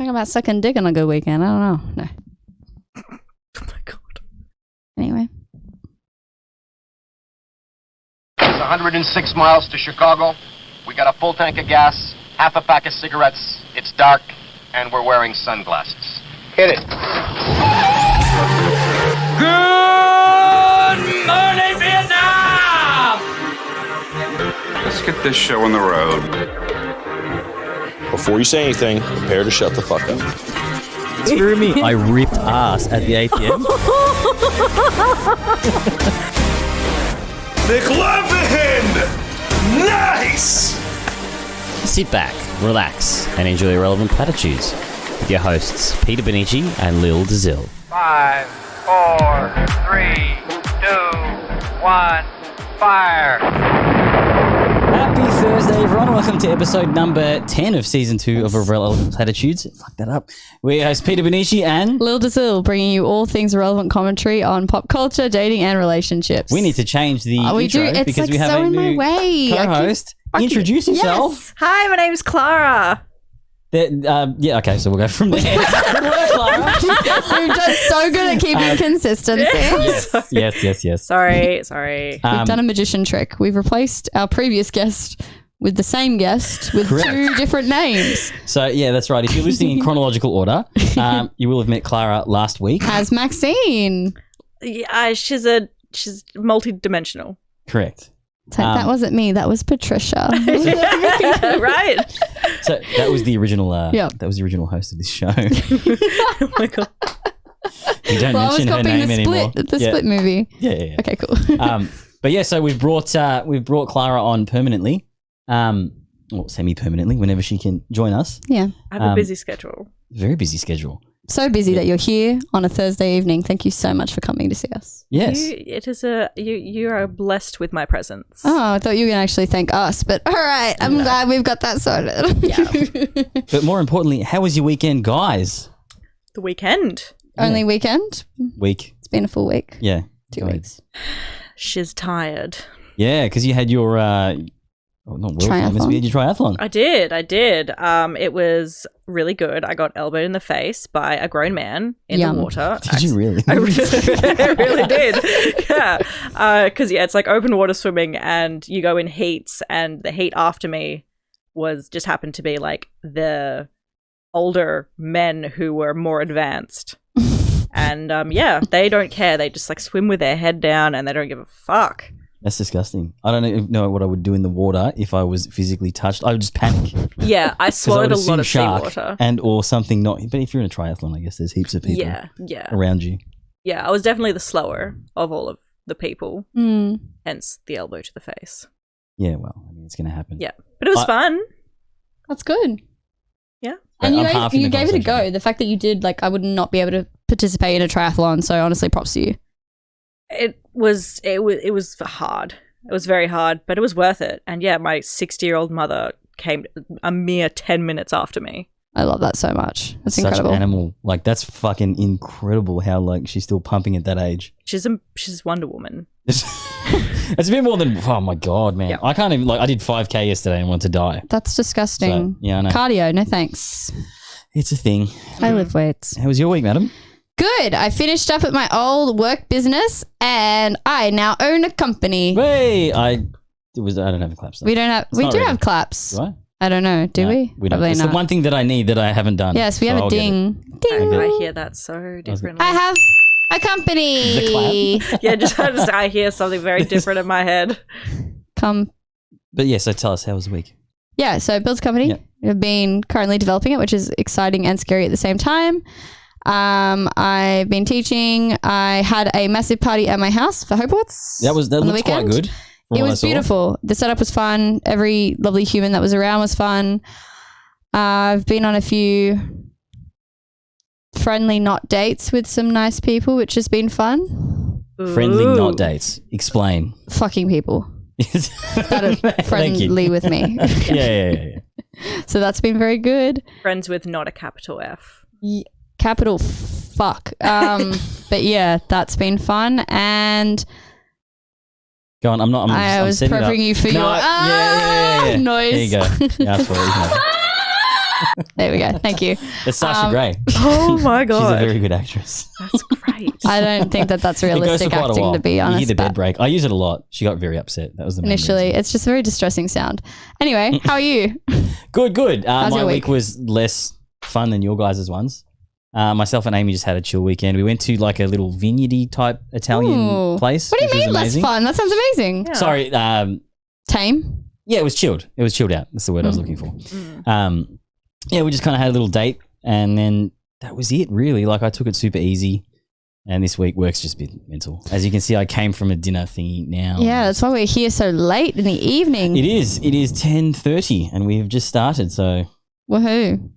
Talking about sucking dick on a good weekend. I don't know. No. Oh my God. Anyway. It's 106 miles to Chicago. We got a full tank of gas, half a pack of cigarettes. It's dark, and we're wearing sunglasses. Hit it. Good morning, Vietnam! Let's get this show on the road. Before you say anything, prepare to shut the fuck up. Screw me. I ripped ass at the ATM. McLovin! Nice! Sit back, relax, and enjoy irrelevant platitudes with your hosts Peter Benici and Lil Dazil. 5, 4, 3, 2, 1, fire! Happy Thursday, everyone. Welcome to episode number 10 of season 2 of Irrelevant Platitudes. Fuck that up. We're host Peter Benici and Lil Dazil, bringing you all things relevant commentary on pop culture, dating, and relationships. we need to change the we intro do. It's because like we have so a in my new way. co-host. Introduce yourself. Yes. Hi, my name's Clara. Yeah, okay, so we'll go from there. Good work, Clara. We're just so good at keeping consistency. Yes. Sorry. We've done a magician trick. We've replaced our previous guest with the same guest with Correct. 2 different names. So, yeah, that's right. If you're listening in chronological order, you will have met Clara last week. As Maxine. Yeah, she's multi-dimensional. Correct. So that wasn't me. That was Patricia. Right? So that was the original. Yeah. That was the original host of this show. Oh my God. You don't Well, I was mention her copying name the anymore. Split movie. Yeah. Okay, cool. But yeah, so we've brought Clara on permanently, or semi-permanently, whenever she can join us. Yeah. I have a busy schedule. Very busy schedule. So busy that you're here on a Thursday evening. Thank you so much for coming to see us. Yes. You are blessed with my presence. Oh, I thought you were going to actually thank us, but all right. I'm glad we've got that sorted. Yeah. But more importantly, how was your weekend, guys? The weekend. Only weekend? Week. It's been a full week. Yeah. 2 Go ahead. weeks. She's tired. Yeah, because you had your not world famous, but you had your triathlon. I did. It was really good. I got elbowed in the face by a grown man in Yum. the water. Did you really? I really did. Yeah. Because, it's like open water swimming and you go in heats, and the heat after me just happened to be like the older men who were more advanced. And they don't care. They just like swim with their head down and they don't give a fuck. That's disgusting. I don't even know what I would do in the water if I was physically touched. I would just panic. Yeah, I swallowed a lot of seawater. And or something not. But if you're in a triathlon, I guess there's heaps of people around you. Yeah, I was definitely the slower of all of the people. Mm. Hence the elbow to the face. Yeah, well, I mean, it's going to happen. Yeah, but it was fun. That's good. Yeah. And I'm you gave it a conversation. go. The fact that you did, like, I would not be able to participate in a triathlon. So honestly, props to you. It was hard. It was very hard, but it was worth it. And yeah, my 60-year-old mother came a mere 10 minutes after me. I love that so much. That's Such incredible. an animal. Like, that's fucking incredible how, like, she's still pumping at that age. She's Wonder Woman. It's a bit more than, oh my God, man. Yeah. I can't even, I did 5K yesterday and wanted to die. That's disgusting. So, yeah, I know. Cardio, no thanks. It's a thing. I lift weights. How was your week, madam? Good. I finished up at my old work business and I now own a company. Hey, I don't have a clap. We don't have, we do have claps. Do I? I don't know. Do No, we? We don't. Probably It's not. the one thing that I need that I haven't done. Yes, we So have I'll a get it. ding. Ding. I hear that so differently. I have a company. The clap. Yeah, just I hear something very different in my head. But yeah, so tell us, how was the week? Yeah, so built a company. Yeah. I've been currently developing it, which is exciting and scary at the same time. I've been teaching. I had a massive party at my house for Hopewoods. That looks quite good. It was beautiful. The setup was fun. Every lovely human that was around was fun. I've been on a few friendly not dates with some nice people, which has been fun. Friendly Ooh. not dates. Explain. Fucking people that are Thank you. friendly with me. Yeah. So that's been very good. Friends with not a capital F. Capital fuck. But yeah, that's been fun. And Go on. I was setting it up. prepping you for your yeah. noise. There you go. Yeah, that's what it is. There we go. Thank you. It's Sasha Grey. Oh my She's god. a very good actress. That's great. I don't think that's It goes for realistic quite a acting, while. to be You honest. hear the bed but break. I use it a lot. She got very upset. That was the main initially, reason. it's just a very distressing sound. Anyway, how are you? Good. How's My your week week? was less fun than your guys' ones. Myself and Amy just had a chill weekend. We went to like a little vineyardy type Italian Ooh. place. What do you which was mean less amazing. fun? That sounds amazing. Yeah. Sorry. Tame. Yeah, it was chilled. It was chilled out. That's the word I was looking for. Yeah, we just kind of had a little date, and then that was it. Really, like I took it super easy. And this week work's just been mental. As you can see, I came from a dinner thingy now. Yeah, that's why we're here so late in the evening. It is 10:30, and we have just started. So Woohoo.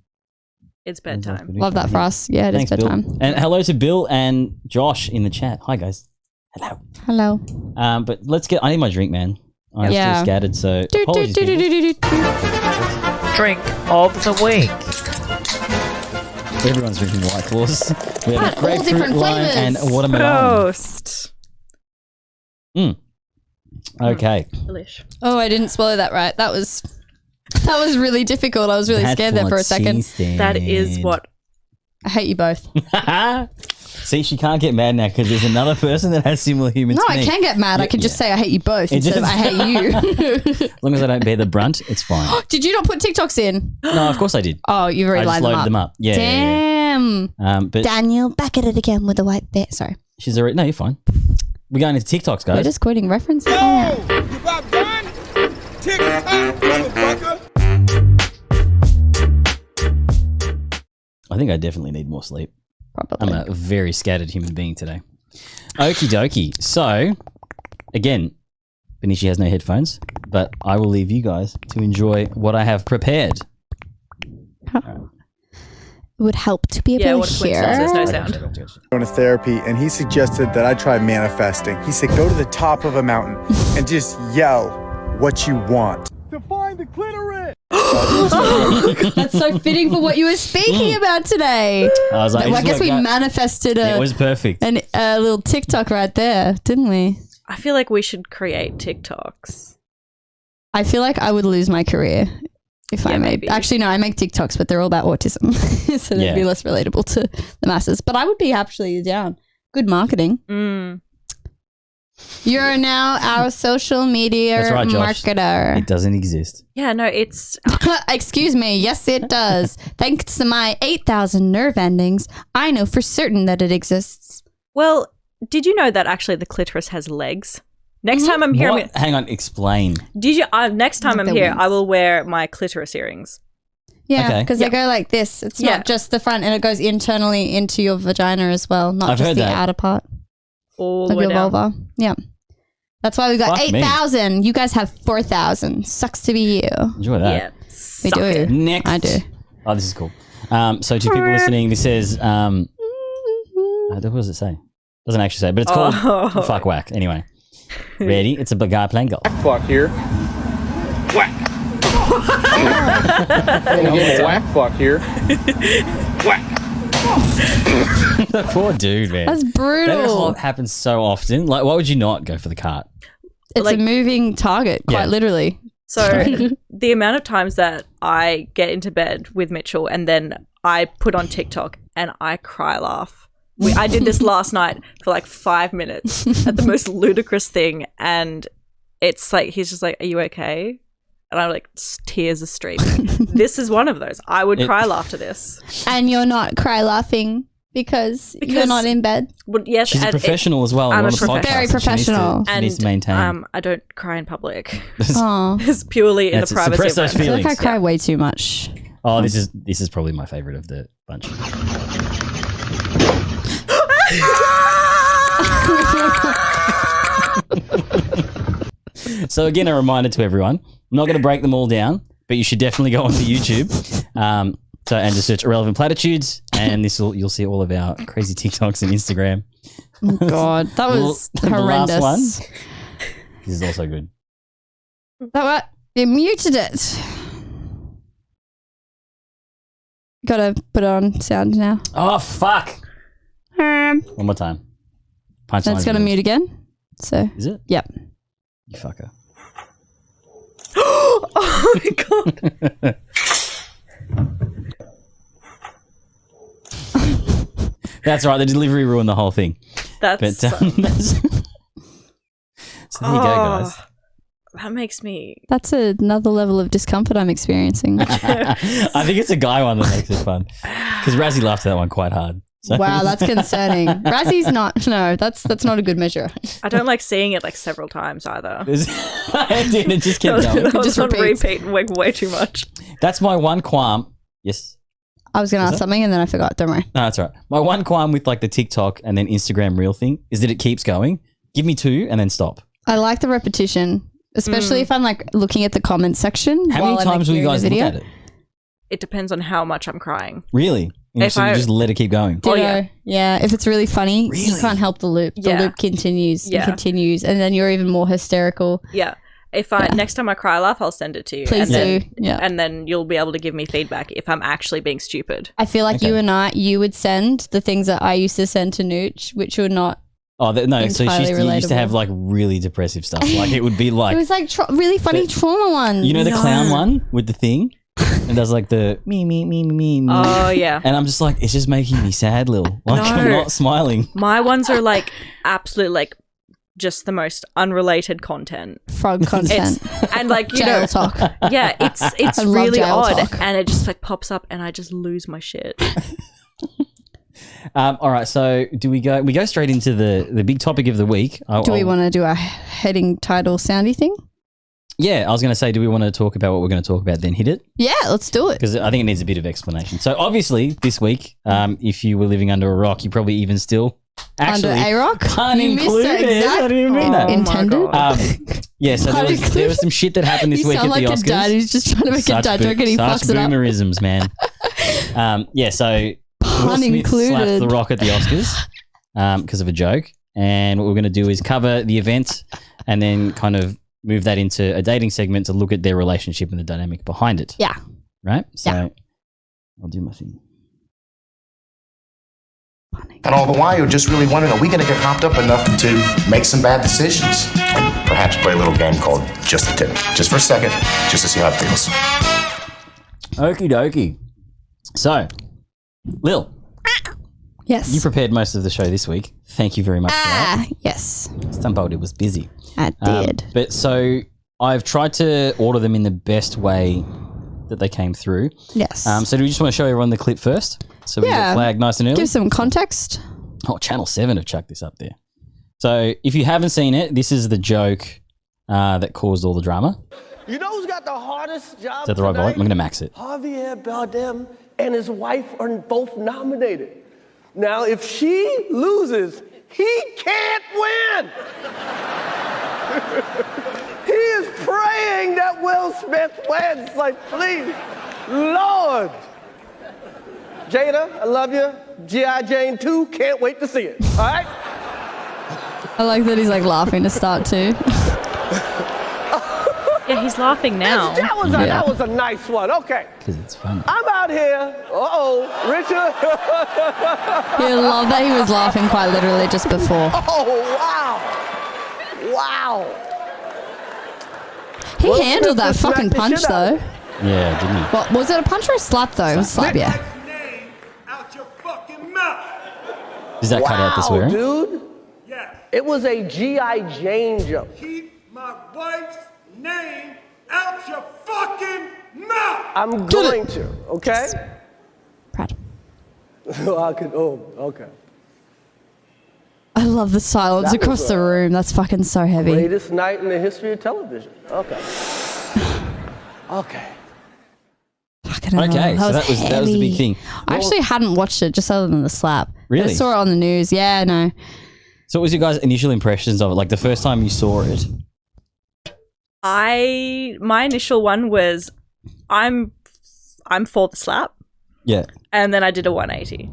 It's bedtime. Love that for us. Yeah, it is Thanks, Bill. bedtime. And hello to Bill and Josh in the chat. Hi, guys. Hello. Hello. But let's get. I need my drink, man. I'm Yeah. still scattered. So apologies. people. Drink of the week. Everyone's drinking White Claws. We have What? All grapefruit, different lime, and flavours. watermelon. Toast. Okay. Delish. Oh, I didn't swallow that right. That was really difficult. I was really Had scared there for a second. That is what. I hate you both. See, she can't get mad now because there's another person that has similar humans. No, to I me. can get mad. I can just say I hate you both It instead of just- I hate you. As long as I don't bear the brunt, it's fine. Did you not put TikToks in? No, of course I did. Oh, you've already I just lined loaded them up. Yeah. Damn. But Daniel, back at it again with the white bear. Sorry. she's already. No, you're fine. We're going into TikToks, We're guys. just quoting references. You about done? Tick-tock, motherfucker. I think I definitely need more sleep. I'm Probably. a very scattered human being today. Okie dokie. So, again, Benishi has no headphones, but I will leave you guys to enjoy what I have prepared. It would help to be able Yeah, to what a hear. coincidence. There's no sound. Going to therapy, and he suggested that I try manifesting. He said, go to the top of a mountain and just yell what you want. To find the clitoris! That's so fitting for what you were speaking about today. I was like, Well, I guess we managed. manifested It was perfect. a little TikTok right there, didn't we? I feel like we should create TikToks. I feel like I would lose my career if I Yeah, made. maybe. Actually, no, I make TikToks, but they're all about autism, so they'd Yeah. be less relatable to the masses. But I would be actually down. Good marketing. Mm. You're now our social media That's right, Josh. marketer. It doesn't exist. Yeah, no, it's Excuse me. Yes, it does. Thanks to my 8,000 nerve endings, I know for certain that it exists. well. Did you know that actually the clitoris has legs? Next time I'm here, I'm What? Hang on, explain. did you? Next time Like I'm the here, wings. I will wear my clitoris earrings. Yeah, Okay. because they go like this. It's Yeah. not just the front, and it goes internally into your vagina as well, not I've just heard the that. outer part All the of way your down. vulva. Yeah. That's why we got Fuck me. 8,000. You guys have 4,000. Sucks to be you. Enjoy that. Yeah, We suck do. it. Next. I do. Oh, this is cool. So to people listening, this says, what does it say? Doesn't actually say, but it's called Oh. Fuck Whack. Anyway, ready? It's a guy playing golf. Fuck here. Whack. Whack fuck here. The poor dude, man. That's That brutal. happens so often. Like, why would you not go for the cart? It's Like- a moving target, quite Yeah. literally. So the amount of times that I get into bed with Mitchell and then I put on TikTok and I cry laugh. I did this last night for like 5 minutes at the most ludicrous thing, and it's like he's just like, "Are you okay?" And I'm like, tears are streaming. This is one of those. I would cry laugh to this. And you're not cry laughing because you're Because- not in bed. But yes, She's a and professional as well. I'm on a the podcast, Very so she needs to- professional. She needs to maintain. I don't cry in public. Oh. It's purely in That's the it. privacy Suppress of my those I feel home. like I feelings. cry way too much. Oh, this is probably my favorite of the bunch. So again, a reminder to everyone: I'm not going to break them all down, but you should definitely go onto YouTube. And just search Irrelevant Platitudes, and you'll see all of our crazy TikToks and Instagram. Oh, God. That was The last horrendous. one. This is also good. That what? You muted it. Gotta put on sound now. Oh fuck! One more time. Punchline. Then it's gonna mute again. So, Is it? yep. You fucker. Oh my god! That's right. The delivery ruined the whole thing. That's So there you go, guys. That makes me. That's another level of discomfort I'm experiencing. I think it's a guy one that makes it fun because Razzie laughed at that one quite hard. So Wow, that's concerning. Razzie's not. No, that's not a good measure. I don't like seeing it like several times either. it just kept going. That was just on repeats. repeat way too much. That's my one qualm. Yes. I was going to ask something and then I forgot. Don't worry. No, that's all right. My one qualm with like the TikTok and then Instagram reel thing is that it keeps going. Give me 2 and then stop. I like the repetition, especially if I'm like looking at the comment section. How while many I'm, like, times will you viewing guys the look video. at it? It depends on how much I'm crying. Really? If So you I- just let it keep going. Ditto. yeah. Yeah, if it's really funny, you Really? can't help the loop. The Yeah. loop continues Yeah. and continues, and then you're even more hysterical. Yeah. If I next time I cry laugh, I'll send it to you. Please and do. Yeah. And then you'll be able to give me feedback if I'm actually being stupid. I feel like Okay. you would send the things that I used to send to Nooch, which were not. Oh, no. So Entirely you used to relatable. have like really depressive stuff. Like it would be like, It was like really funny trauma ones. you know, the clown one with the thing and does like the me. Oh yeah. And I'm just like, it's just making me sad, Lil. Like I'm No. not smiling. My ones are like absolute like just the most unrelated content. frog content. And like you Jail know talk. yeah, it's I love really jail odd talk. and it just like pops up and I just lose my shit. All right. So do we go straight into the big topic of the week? Do we want to do a heading title soundy thing? Yeah, I was going to say, do we want to talk about what we're going to talk about, then hit it? Yeah, let's do it. Because I think it needs a bit of explanation. So obviously, this week, if you were living under a rock, you probably even still actually Under a rock? pun You missed included. the exact- I didn't even mean that. Oh my Intended? God. Yeah, so Pun there was included? some shit that happened this You week sound at the like Oscars. a dad who's just trying to make a dad joke and he such fucks it up. boomerisms, man. Yeah, so Will Pun Smith slapped included. The Rock at the Oscars because of a joke. And what we're going to do is cover the event and then kind of move that into a dating segment to look at their relationship and the dynamic behind it. Yeah. Right? So Yeah. I'll do my thing. And all the while, you're just really wondering, are we going to get hopped up enough to make some bad decisions? And perhaps play a little game called Just the Tip. Just for a second, just to see how it feels. Okie dokie. So, Lil, Yes. you prepared most of the show this week. Thank you very much for that. Yes. Stumbled, it was busy. I did. But so I've tried to order them in the best way that they came through. Yes. So do we just want to show everyone the clip first? So we Yeah. get flagged nice and early? Give some context. Oh, Channel 7 have chucked this up there. So if you haven't seen it, this is the joke that caused all the drama. You know who's got the hardest job Is that the right volume? I'm going to max it. Javier Bardem and his wife are both nominated. Now, if she loses, he can't win. He is praying that Will Smith wins. Like, please, Lord. Jada, I love you. G.I. Jane 2, can't wait to see it. All right? I like that he's like laughing to start too. Yeah, he's laughing now. That was a nice one. Okay. Because it's funny. I'm out here. Richard. You love that he was laughing quite literally just before. Oh, wow. Wow. He Will handled Smith that just fucking smacked the punch shit out of though. Yeah, didn't he? What was it, a punch or a slap though? It was a slap, yeah. Name out your fucking mouth. Does that cut out the swearing? Dude. Yes. It was a G.I. Jane joke. Keep my wife's name out your fucking mouth. I'm going to, okay? Proud. Okay. I love the silence That across was, the room. That's fucking so heavy. Greatest night in the history of television. Okay. Okay. Fucking hell. Okay, so that was the heavy. big thing. I actually hadn't watched it just other than the slap. Really? I saw it on the news. Yeah, no. So what was your guys' initial impressions of it? Like the first time you saw it? My initial one was I'm for the slap, Yeah. and then I did a 180,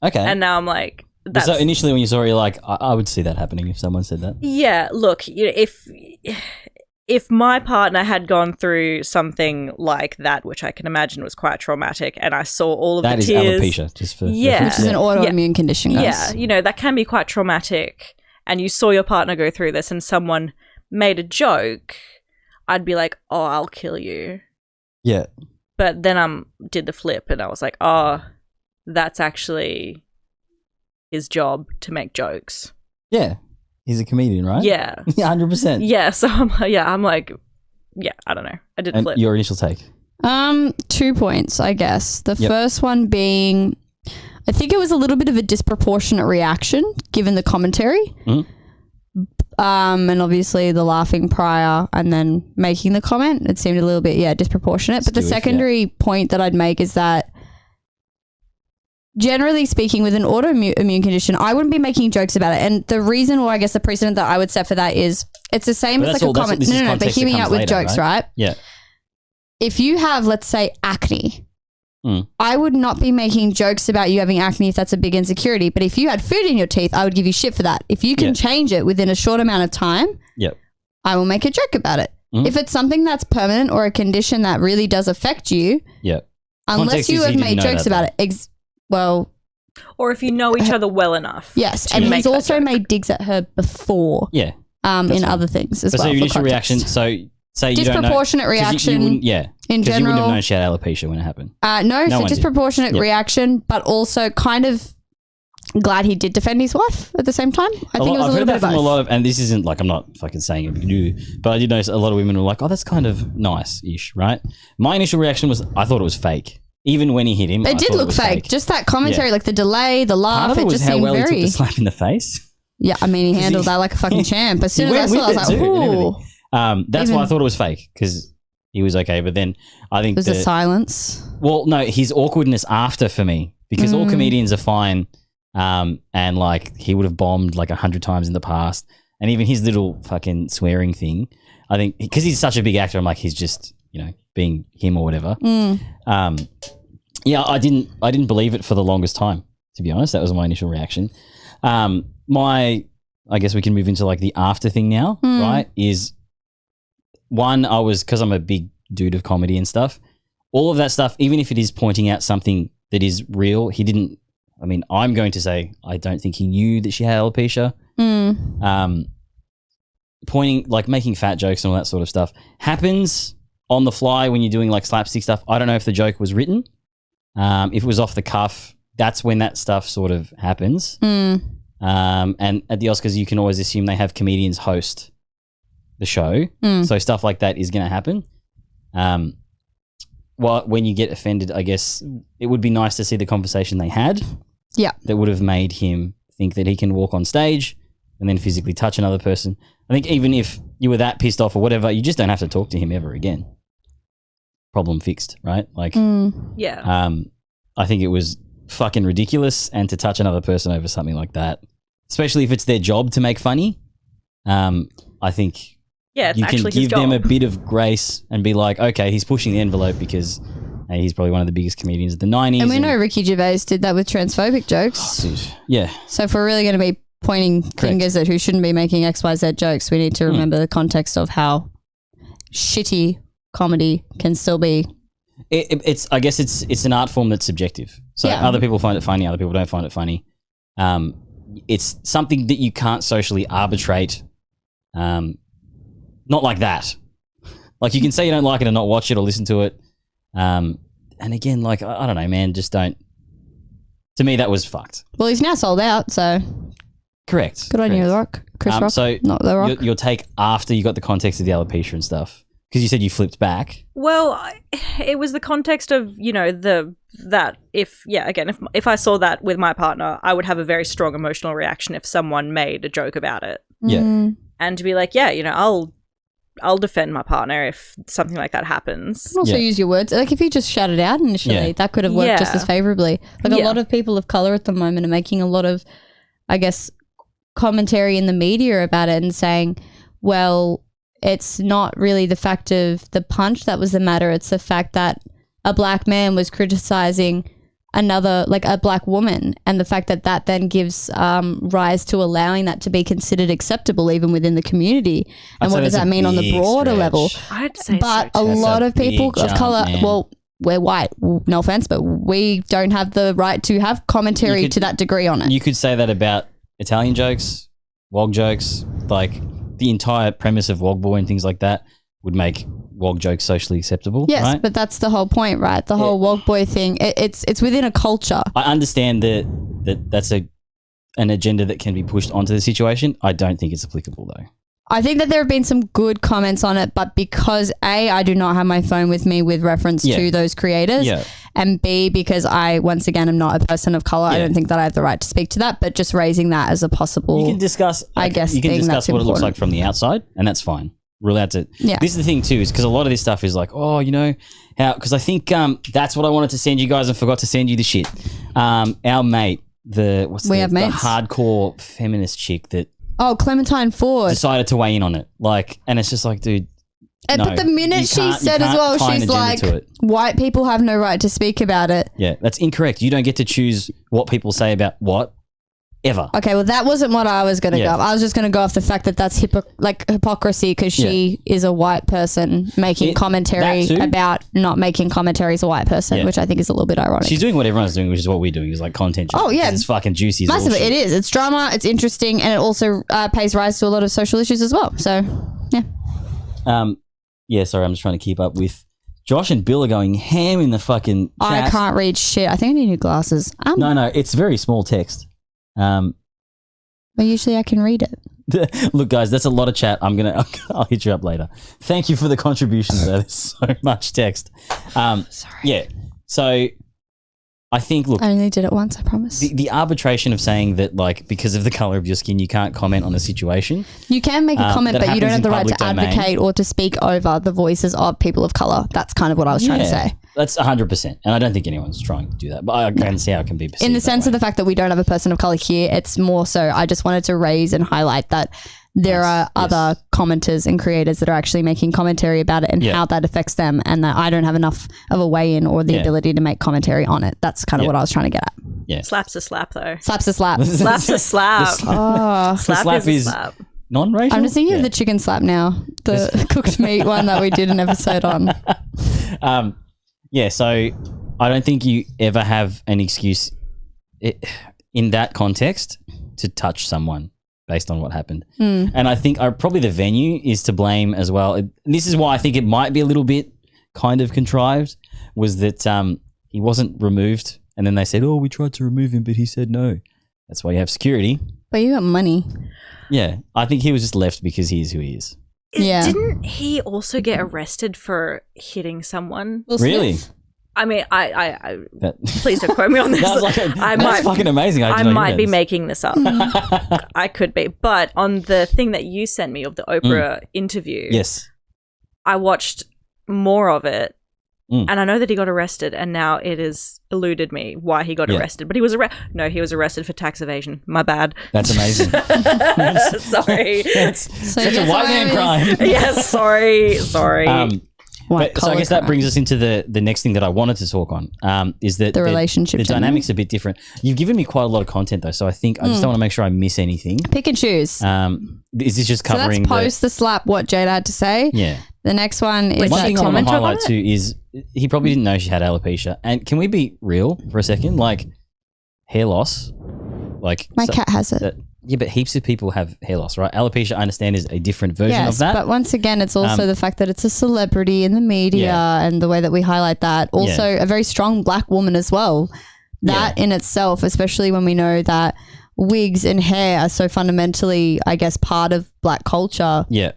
Okay. and now I'm like, that's so initially when you saw it, you're like, I would see that happening if someone said that. yeah. Look, you know, if my partner had gone through something like that, which I can imagine was quite traumatic, and I saw all of That the is tears, alopecia, just for Yeah. Which is an autoimmune condition, guys. yeah, you know, that can be quite traumatic, and you saw your partner go through this, and someone made a joke, I'd be like, oh, I'll kill you. Yeah. But then did the flip, and I was like, oh, that's actually his job to make jokes. Yeah. He's a comedian, right? Yeah. 100%. Yeah, so I'm like, I don't know. I did And flip. your initial take? 2 points, I guess. The Yep. first one being, I think it was a little bit of a disproportionate reaction given the commentary. And obviously the laughing prior and then making the comment. It seemed a little bit, disproportionate. But the secondary point that I'd make is that generally speaking, with an autoimmune condition, I wouldn't be making jokes about it. And the reason, or I guess the precedent that I would set for that is it's the same as like a comment. No, but hear me out with jokes, right? Yeah. If you have, let's say, acne, I would not be making jokes about you having acne if that's a big insecurity. But if you had food in your teeth, I would give you shit for that. If you can change it within a short amount of time, I will make a joke about it. If it's something that's permanent or a condition that really does affect you, unless you have made jokes about it, or if you know each other well enough. Yes, and he's also made digs at her before. Yeah. In other things as well. So your initial reaction, so say you don't know. Disproportionate reaction. In general. Because you wouldn't have known she had alopecia when it happened. No, disproportionate reaction, but also kind of glad he did defend his wife at the same time. I think it was a little bit of both. From a lot of, and this isn't like, I'm not fucking saying it, but I did notice a lot of women were like, oh, that's kind of nice-ish, right? My initial reaction was, I thought it was fake. Even when he hit him, it did look fake. Just that commentary, like the delay, the laugh, it just seemed very. He took the slap in the face. Yeah, I mean, he handled that like a fucking champ. As soon as I saw it, I was like, ooh. That's why I thought it was fake, because he was okay. But then I think it was a silence. Well, no, his awkwardness after for me, because all comedians are fine, and like he would have bombed like 100 times in the past, and even his little fucking swearing thing. I think because he's such a big actor, I'm like, he's just being him or whatever. Yeah, I didn't believe it for the longest time, to be honest. That was my initial reaction. I guess we can move into like the after thing now, right? Is one, because I'm a big dude of comedy and stuff, all of that stuff, even if it is pointing out something that is real, he didn't, I'm going to say, I don't think he knew that she had alopecia. Pointing, like making fat jokes and all that sort of stuff happens on the fly when you're doing like slapstick stuff. I don't know if the joke was written. If it was off the cuff, that's when that stuff sort of happens. And at the Oscars, you can always assume they have comedians host the show. So stuff like that is going to happen. When you get offended, I guess it would be nice to see the conversation they had. Yeah. That would have made him think that he can walk on stage and then physically touch another person. I think even if you were that pissed off or whatever, you just don't have to talk to him ever again. Problem fixed, right? Like, yeah. I think it was fucking ridiculous, and to touch another person over something like that, especially if it's their job to make funny, I think it's you can give them a bit of grace and be like, okay, he's pushing the envelope because he's probably one of the biggest comedians of the 90s. And we know Ricky Gervais did that with transphobic jokes. Oh, dude. Yeah. So if we're really going to be pointing fingers at who shouldn't be making XYZ jokes, we need to remember the context of how shitty comedy can still be. I guess it's an art form that's subjective. So other people find it funny, other people don't find it funny. It's something that you can't socially arbitrate. Not like that. Like you can say you don't like it and not watch it or listen to it. And again, like I don't know, man, just don't. To me, that was fucked. Well, he's now sold out, so correct. Good on you, Chris Rock. So not The Rock. Your take after you got the context of the alopecia and stuff. Because you said you flipped back. Well, it was the context of, if I saw that with my partner, I would have a very strong emotional reaction if someone made a joke about it. Yeah. And to be like, I'll defend my partner if something like that happens. You can also use your words. Like if you just shout it out initially, that could have worked just as favorably. Like a lot of people of color at the moment are making a lot of, I guess, commentary in the media about it and saying, well, it's not really the fact of the punch that was the matter. It's the fact that a black man was criticizing another, like a black woman, and the fact that then gives rise to allowing that to be considered acceptable even within the community. And what does that mean on the broader level? I'd say but a lot of people of color, well, we're white, no offense, but we don't have the right to have commentary to that degree on it. You could say that about Italian jokes, wog jokes, like the entire premise of Wog Boy and things like that would make wog jokes socially acceptable. Yes, right? but that's the whole point, right? The whole Wog Boy thing. It's within a culture. I understand that's a an agenda that can be pushed onto the situation. I don't think it's applicable though. I think that there have been some good comments on it, but because A, I do not have my phone with me with reference to those creators, and B, because I, once again, am not a person of color, I don't think that I have the right to speak to that, but just raising that as a possible... You can discuss, I guess, you can discuss what important. it looks like from the outside, and that's fine. Rule out to... Yeah. This is the thing too, is because a lot of this stuff is like, oh, you know, how... Because I think that's what I wanted to send you guys and forgot to send you the shit. Our mate, the hardcore feminist chick that... Oh, Clementine Ford decided to weigh in on it. Like, and it's just like, dude. But the minute she said as well, she's like, white people have no right to speak about it. Yeah, that's incorrect. You don't get to choose what people say about what ever. Okay, well, that wasn't what I was going to go off. I was just going to go off the fact that that's hypocrisy because she is a white person making commentary about not making commentary as a white person, which I think is a little bit ironic. She's doing what everyone's doing, which is what we're doing, is like content. Oh, yeah. It's fucking juicy. Massively. It is. It's drama. It's interesting. And it also pays rise to a lot of social issues as well. So, yeah. Yeah, sorry, I'm just trying to keep up with... Josh and Bill are going ham in the fucking chat. I can't read shit. I think I need new glasses. No, it's very small text. But usually I can read it. Look, guys, that's a lot of chat. I'll hit you up later. Thank you for the contributions. Though. There's so much text. Sorry. Yeah. So I think, look, I only did it once, I promise. The arbitration of saying that, like, because of the color of your skin, you can't comment on a situation. You can make a comment, but you don't have the right to advocate or to speak over the voices of people of color. That's kind of what I was trying to say. That's 100%. And I don't think anyone's trying to do that. But I can see how it can be perceived. In the sense of the fact that we don't have a person of color here, it's more so I just wanted to raise and highlight that there are other commenters and creators that are actually making commentary about it and how that affects them, and that I don't have enough of a weigh in or the ability to make commentary on it. That's kind of what I was trying to get at. Yeah. Slap's a slap, though. Slap's a slap. Slap's a slap. Slap is slap. Non-racial? I'm just thinking of the chicken slap now, the cooked meat one that we did an episode on. Yeah, so I don't think you ever have an excuse in that context to touch someone based on what happened. And I think probably the venue is to blame as well. This is why I think it might be a little bit kind of contrived, was that he wasn't removed and then they said, oh, we tried to remove him, but he said no. That's why you have security. But you got money. Yeah, I think he was just left because he is who he is. Yeah. Didn't he also get arrested for hitting someone? Really? I mean, I please don't quote me on this. That's fucking amazing. I might be making this up. I could be. But on the thing that you sent me of the Oprah interview, yes, I watched more of it. And I know that he got arrested, and now it has eluded me why he got arrested. But he was he was arrested for tax evasion. My bad. That's amazing. Sorry. Such a white man crime. Yes, sorry. But, so I guess that brings us into the next thing that I wanted to talk on, is that the relationship. The dynamic's a bit different. You've given me quite a lot of content though, so I think I just don't want to make sure I miss anything. Pick and choose. Is this just covering? So that's post the slap. What Jada had to say. Yeah. The next one is one thing I want to highlight too is he probably didn't know she had alopecia. And can we be real for a second? Like hair loss, like my cat has it. Yeah, but heaps of people have hair loss, right? Alopecia, I understand, is a different version of that. But once again, it's also the fact that it's a celebrity in the media and the way that we highlight that. Also, a very strong black woman as well. That in itself, especially when we know that wigs and hair are so fundamentally, I guess, part of black culture. Yeah.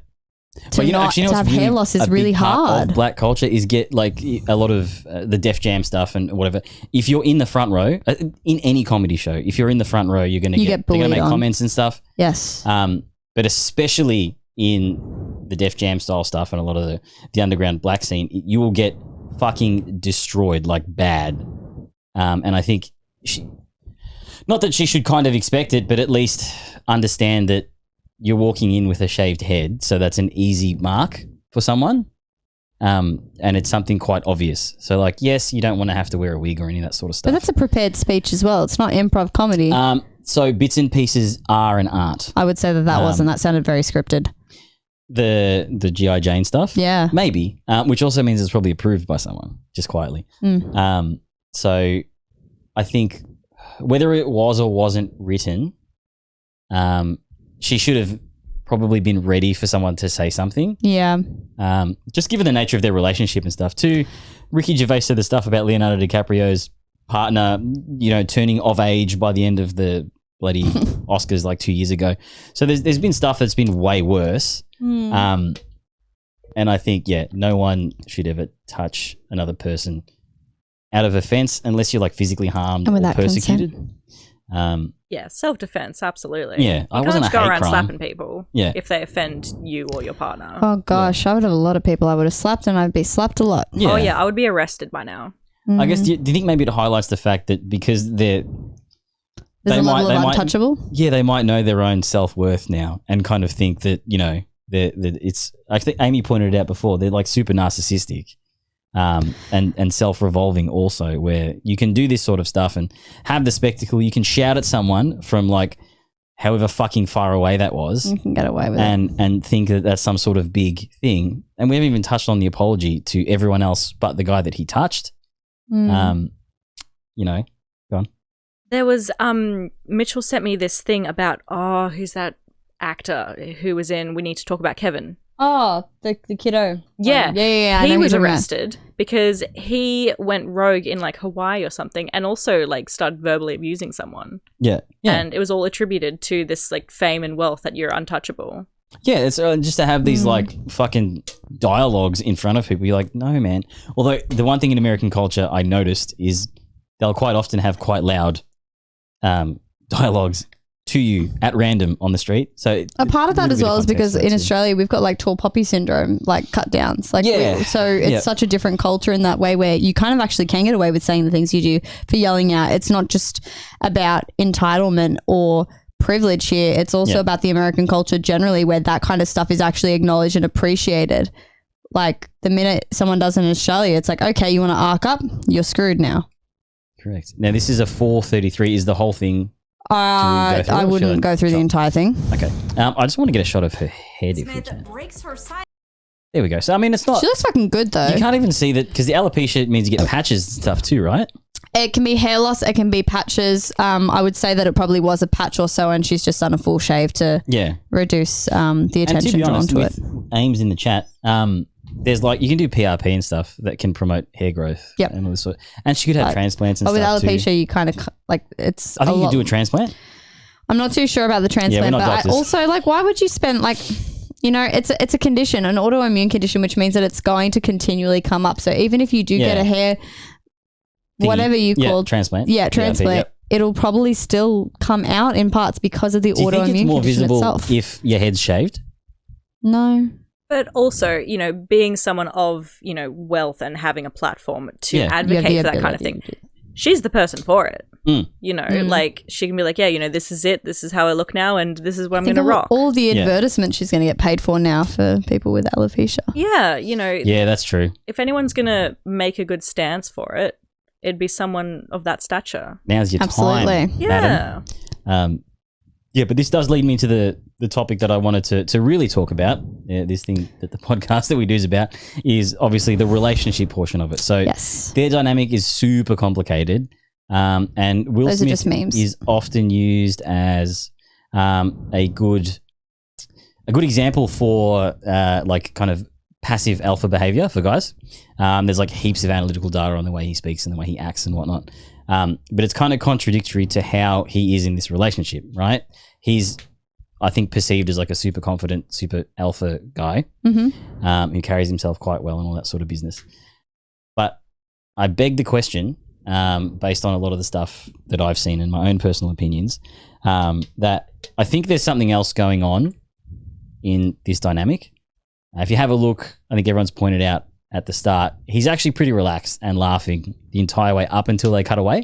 To have hair loss is really hard. Of black culture is get like a lot of the Def Jam stuff and whatever. If you're in the front row in any comedy show, if you're in the front row, you're gonna get they're gonna make comments and stuff. Yes. But especially in the Def Jam style stuff and a lot of the underground black scene, you will get fucking destroyed like bad. And I think not that she should kind of expect it, but at least understand that you're walking in with a shaved head, so that's an easy mark for someone, and it's something quite obvious. So, like, yes, you don't want to have to wear a wig or any of that sort of stuff. But that's a prepared speech as well. It's not improv comedy. So bits and pieces are and aren't. I would say that wasn't. That sounded very scripted. The G.I. Jane stuff? Yeah. Maybe, which also means it's probably approved by someone, just quietly. So I think whether it was or wasn't written, she should have probably been ready for someone to say something. Yeah. Just given the nature of their relationship and stuff. Too, Ricky Gervais said the stuff about Leonardo DiCaprio's partner, turning of age by the end of the bloody Oscars like 2 years ago. So there's been stuff that's been way worse. And I think, no one should ever touch another person out of offense unless you're like physically harmed or persecuted. Self-defense, absolutely. Yeah, I wasn't can't a go hate around crime. slapping people if they offend you or your partner. Oh gosh, I would have a lot of people I would have slapped, and I'd be slapped a lot. Oh yeah, I would be arrested by now. I guess, do you think maybe it highlights the fact that because there's a level of untouchable? They might know their own self-worth now and kind of think that, that it's, I think Amy pointed it out before, they're like super narcissistic and self-revolving also, where you can do this sort of stuff and have the spectacle. You can shout at someone from like however fucking far away that was. You can get away with it. And think that that's some sort of big thing. And we haven't even touched on the apology to everyone else but the guy that he touched. Go on. There was Mitchell sent me this thing about who's that actor who was in We Need to Talk About Kevin. Oh, the kiddo. Yeah. He was arrested because he went rogue in like Hawaii or something and also like started verbally abusing someone. Yeah. And it was all attributed to this like fame and wealth that you're untouchable. Yeah, it's just to have these like fucking dialogues in front of people. You're like, no, man. Although the one thing in American culture I noticed is they'll quite often have quite loud dialogues to you at random on the street. So a part of that as well is because in Australia we've got like tall poppy syndrome, like cut downs. Like so it's such a different culture in that way where you kind of actually can get away with saying the things you do for yelling out. It's not just about entitlement or privilege here. It's also about the American culture generally where that kind of stuff is actually acknowledged and appreciated. Like the minute someone does it in Australia, it's like, okay, you want to arc up? You're screwed now. Correct. Now this is a 4:33. Is the whole thing? I wouldn't go through the entire thing. Okay. I just want to get a shot of her head if we can. There we go. So I mean, it's not. She looks fucking good though. You can't even see that because the alopecia means you get patches and stuff too, right? It can be hair loss. It can be patches. I would say that it probably was a patch or so, and she's just done a full shave to reduce the attention drawn to it. Ames in the chat. There's like you can do PRP and stuff that can promote hair growth. Yep. And all this sort. And she could have transplants and stuff. But with alopecia, you kind of like it's. I think you could do a transplant. I'm not too sure about the transplant, but I also like why would you spend like. It's a condition, an autoimmune condition, which means that it's going to continually come up. So even if you do get a hair, whatever you call transplant, transplant, it'll probably still come out in parts because of the autoimmune condition itself. Do you think it's more visible if your head's shaved? No. But also, being someone of, wealth and having a platform to advocate for that kind of thing, she's the person for it. Like she can be like, this is it. This is how I look now. And this is what I'm going to rock. All the advertisements she's going to get paid for now for people with alopecia. Yeah. Yeah, that's true. If anyone's going to make a good stance for it, it'd be someone of that stature. Now's your time. Yeah. Madam. Yeah, but this does lead me to the topic that I wanted to really talk about. This thing that the podcast that we do is about is obviously the relationship portion of it. So their dynamic is super complicated. And Will Smith is often used as a good example for like kind of passive alpha behavior for guys. There's like heaps of analytical data on the way he speaks and the way he acts and whatnot. But it's kind of contradictory to how he is in this relationship, right? He's, I think, perceived as like a super confident, super alpha guy who carries himself quite well and all that sort of business. But I beg the question, based on a lot of the stuff that I've seen and my own personal opinions, that I think there's something else going on in this dynamic. If you have a look, I think everyone's pointed out at the start, he's actually pretty relaxed and laughing the entire way up until they cut away.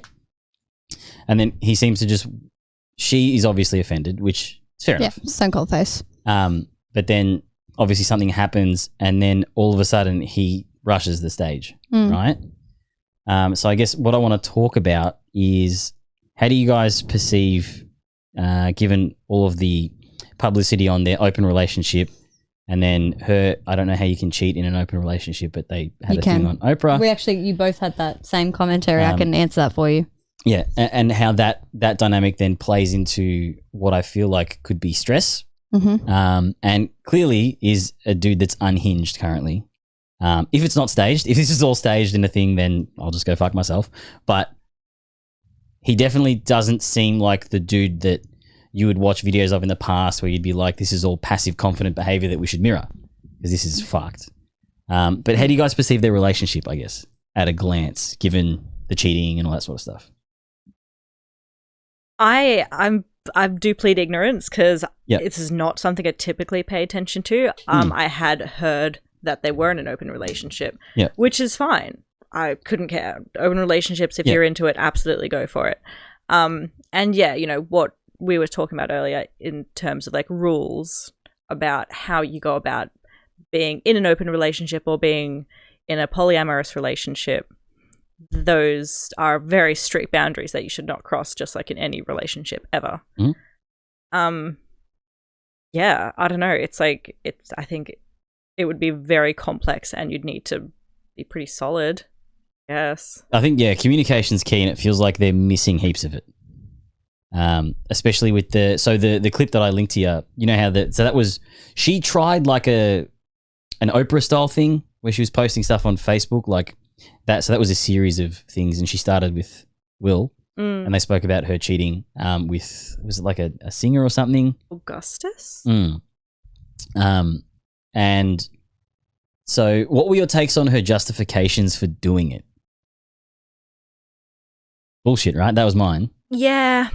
And then he seems to she is obviously offended, which is fair enough. Yeah, stone cold face. But then obviously something happens and then all of a sudden he rushes the stage, right? So I guess what I want to talk about is how do you guys perceive, given all of the publicity on their open relationship, and then I don't know how you can cheat in an open relationship, but they had thing on Oprah. You both had that same commentary. I can answer that for you. Yeah, and how that dynamic then plays into what I feel like could be stress. And clearly is a dude that's unhinged currently. If it's not staged, if this is all staged in a thing, then I'll just go fuck myself. But he definitely doesn't seem like the dude that you would watch videos of in the past where you'd be like, this is all passive confident behavior that we should mirror because this is fucked. But how do you guys perceive their relationship, I guess, at a glance, given the cheating and all that sort of stuff? I do plead ignorance because this is not something I typically pay attention to. I had heard that they were in an open relationship, which is fine. I couldn't care. Open relationships, if you're into it, absolutely go for it. And yeah, you know, what we were talking about earlier in terms of like rules about how you go about being in an open relationship or being in a polyamorous relationship. Those are very strict boundaries that you should not cross, just like in any relationship ever. Yeah, I don't know. It's like, I think it would be very complex and you'd need to be pretty solid. Yes. I think, communication's key, and it feels like they're missing heaps of it. Especially with the clip that I linked to you, you know how that was, she tried like an Oprah style thing where she was posting stuff on Facebook like that. So that was a series of things, and she started with Will, and they spoke about her cheating with, was it like a singer or something? Augustus? And so what were your takes on her justifications for doing it? Bullshit, right? That was mine. Yeah.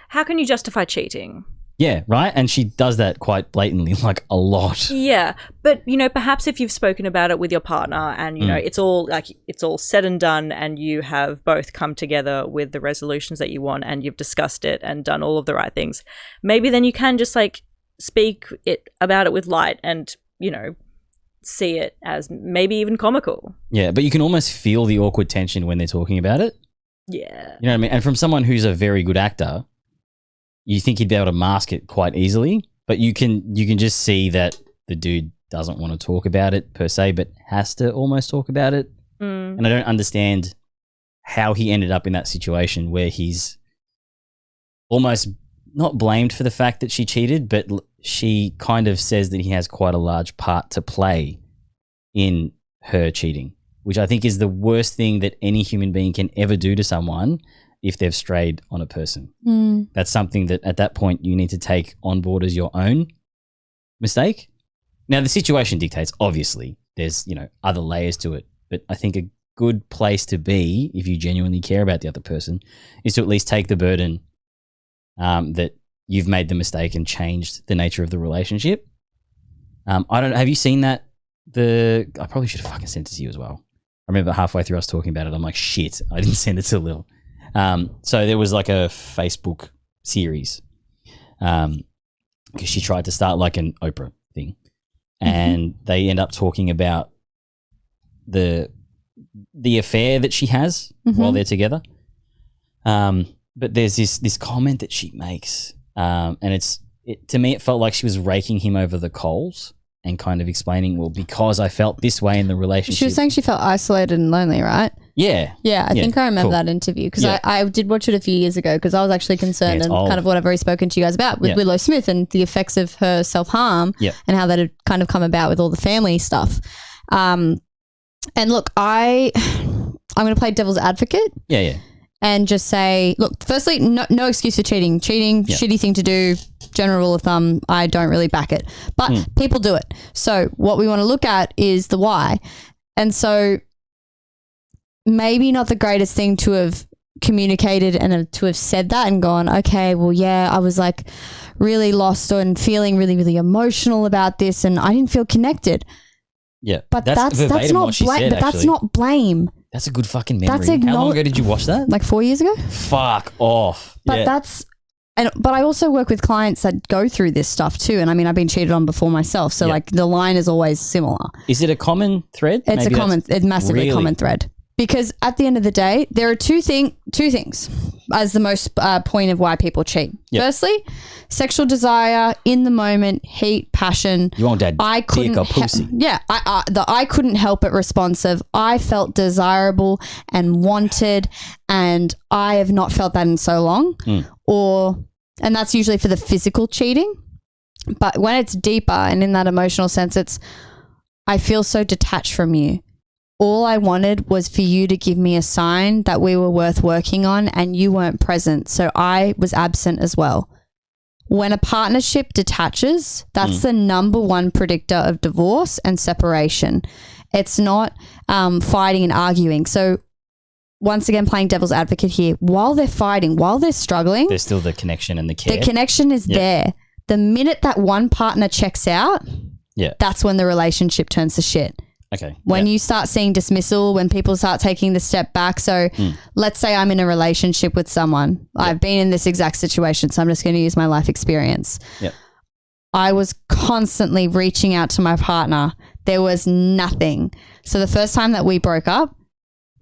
How can you justify cheating? Yeah, right? And she does that quite blatantly, like a lot. Yeah. But, you know, perhaps if you've spoken about it with your partner and, you know, it's all said and done and you have both come together with the resolutions that you want and you've discussed it and done all of the right things, maybe then you can just like speak about it with light and, you know, see it as maybe even comical. Yeah, but you can almost feel the awkward tension when they're talking about it. Yeah. You know what I mean? And from someone who's a very good actor, you think he'd be able to mask it quite easily, but you can just see that the dude doesn't want to talk about it per se, but has to almost talk about it. And I don't understand how he ended up in that situation where he's almost not blamed for the fact that she cheated, but she kind of says that he has quite a large part to play in her cheating, which I think is the worst thing that any human being can ever do to someone if they've strayed on a person. That's something that at that point you need to take on board as your own mistake. Now, the situation dictates, obviously, there's, you know, other layers to it, but I think a good place to be if you genuinely care about the other person is to at least take the burden that you've made the mistake and changed the nature of the relationship. Have you seen that? I probably should have fucking sent it to you as well. I remember halfway through us talking about it, I'm like, shit, I didn't send it to Lil. So there was like a Facebook series because she tried to start like an Oprah thing, and they end up talking about the affair that she has while they're together. But there's this comment that she makes, and to me it felt like she was raking him over the coals and kind of explaining, well, because I felt this way in the relationship. She was saying she felt isolated and lonely, right? Yeah. Yeah, I think I remember that interview because I did watch it a few years ago because I was actually concerned and kind of what I've already spoken to you guys about with Willow Smith and the effects of her self-harm and how that had kind of come about with all the family stuff. And look, I'm going to play devil's advocate. Yeah. And just say, look, firstly, no excuse for cheating. Cheating, shitty thing to do. General rule of thumb, I don't really back it. But people do it. So what we want to look at is the why. And so maybe not the greatest thing to have communicated and to have said that and gone, okay, well, yeah, I was like really lost and feeling really, really emotional about this and I didn't feel connected. Yeah. But that's not blame. But that's not blame. That's a good fucking memory. How long ago did you watch that? Like 4 years ago. Fuck off. But but I also work with clients that go through this stuff too. And I mean, I've been cheated on before myself. So like the line is always similar. Is it a common thread? It's massively common thread. Because at the end of the day, there are two things as the most point of why people cheat. Firstly, sexual desire, in the moment, heat, passion. You want that dick or pussy. I couldn't help it responsive. I felt desirable and wanted, and I have not felt that in so long. And that's usually for the physical cheating. But when it's deeper and in that emotional sense, I feel so detached from you. All I wanted was for you to give me a sign that we were worth working on and you weren't present. So I was absent as well. when a partnership detaches, that's the number one predictor of divorce and separation. It's not fighting and arguing. So once again, playing devil's advocate here, while they're fighting, while they're struggling, there's still the connection and the care. The connection is there. The minute that one partner checks out, that's when the relationship turns to shit. Okay. When you start seeing dismissal, when people start taking the step back. So let's say I'm in a relationship with someone. I've been in this exact situation, so I'm just going to use my life experience. Yep. I was constantly reaching out to my partner. There was nothing. So the first time that we broke up,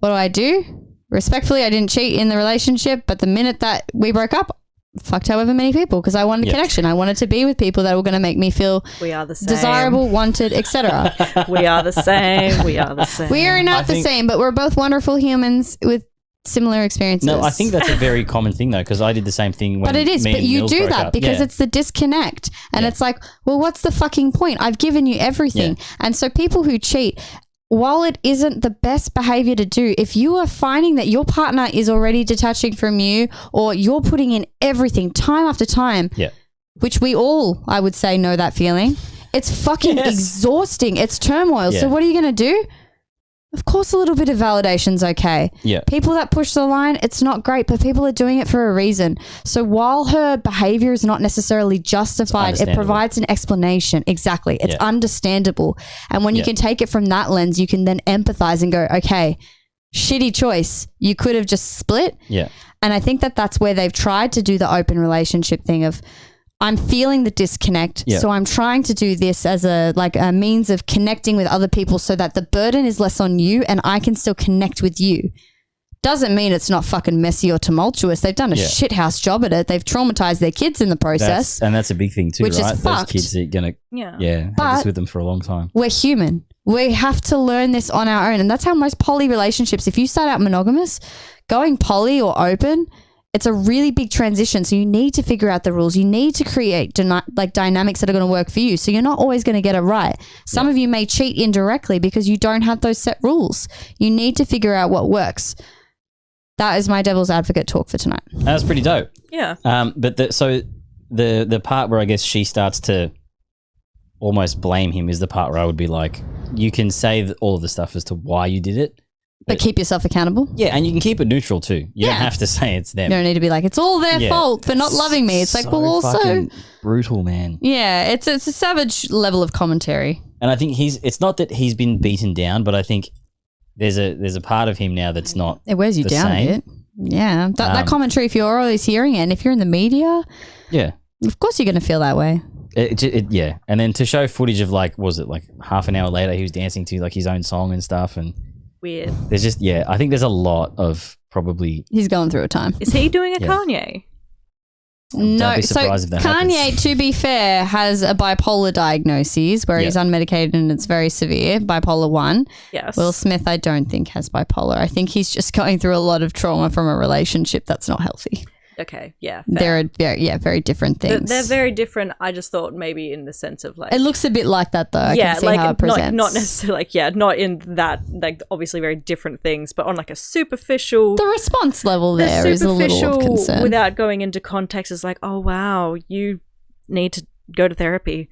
what do? Respectfully, I didn't cheat in the relationship, but the minute that we broke up, fucked however many people because I wanted a connection. I wanted to be with people that were going to make me feel we are the same, desirable, wanted, etc. We are the same. We are the same. We are not the same, but we're both wonderful humans with similar experiences. No, I think that's a very common thing though, because I did the same thing when But it is, me but and you Mills do broke that up. because it's the disconnect. And it's like, well, what's the fucking point? I've given you everything. And so people who cheat, while it isn't the best behavior to do, if you are finding that your partner is already detaching from you or you're putting in everything time after time, which we all, I would say, know that feeling, it's fucking exhausting. It's turmoil. So what are you going to do? Of course, a little bit of validation's okay. Yeah. People that push the line, it's not great, but people are doing it for a reason. So while her behavior is not necessarily justified, it provides an explanation. Exactly. It's understandable. And when you can take it from that lens, you can then empathize and go, okay, shitty choice. You could have just split. Yeah. And I think that that's where they've tried to do the open relationship thing of, I'm feeling the disconnect, so I'm trying to do this as a means of connecting with other people so that the burden is less on you and I can still connect with you. Doesn't mean it's not fucking messy or tumultuous. They've done a shithouse job at it. They've traumatized their kids in the process. That's a big thing too, which right? is Those fucked. kids are going to have this with them for a long time. We're human. We have to learn this on our own. And that's how most poly relationships, if you start out monogamous, going poly or open, it's a really big transition. So you need to figure out the rules. You need to create dynamics that are going to work for you. So you're not always going to get it right. Some of you may cheat indirectly because you don't have those set rules. You need to figure out what works. That is my devil's advocate talk for tonight. That's pretty dope. Yeah. But the part where I guess she starts to almost blame him is the part where I would be like, you can say all of the stuff as to why you did it. But keep yourself accountable. Yeah, and you can keep it neutral too. You don't have to say it's them. You don't need to be like, it's all their fault for not loving me. It's like, well, also fucking brutal, man. Yeah, it's a savage level of commentary. And I think it's not that he's been beaten down, but I think there's a part of him now that's not. It wears you down a bit. Yeah, that commentary. If you're always hearing it, and if you're in the media, of course you're going to feel that way. And then to show footage of was it half an hour later he was dancing to his own song and stuff and. Weird. There's just I think there's a lot of probably. He's going through a time. Is he doing a Kanye? No, so Kanye, to be fair, has a bipolar diagnosis where he's unmedicated and it's very severe, bipolar 1. Yes. Will Smith, I don't think has bipolar. I think he's just going through a lot of trauma from a relationship that's not healthy. Okay, yeah. Fair. They're very different things. They're very different. I just thought maybe in the sense of it looks a bit like that though. I can see how it presents. Not necessarily not in that obviously very different things, but on a superficial. The response level there is a little of concern. Without going into context, is like, oh wow, you need to go to therapy.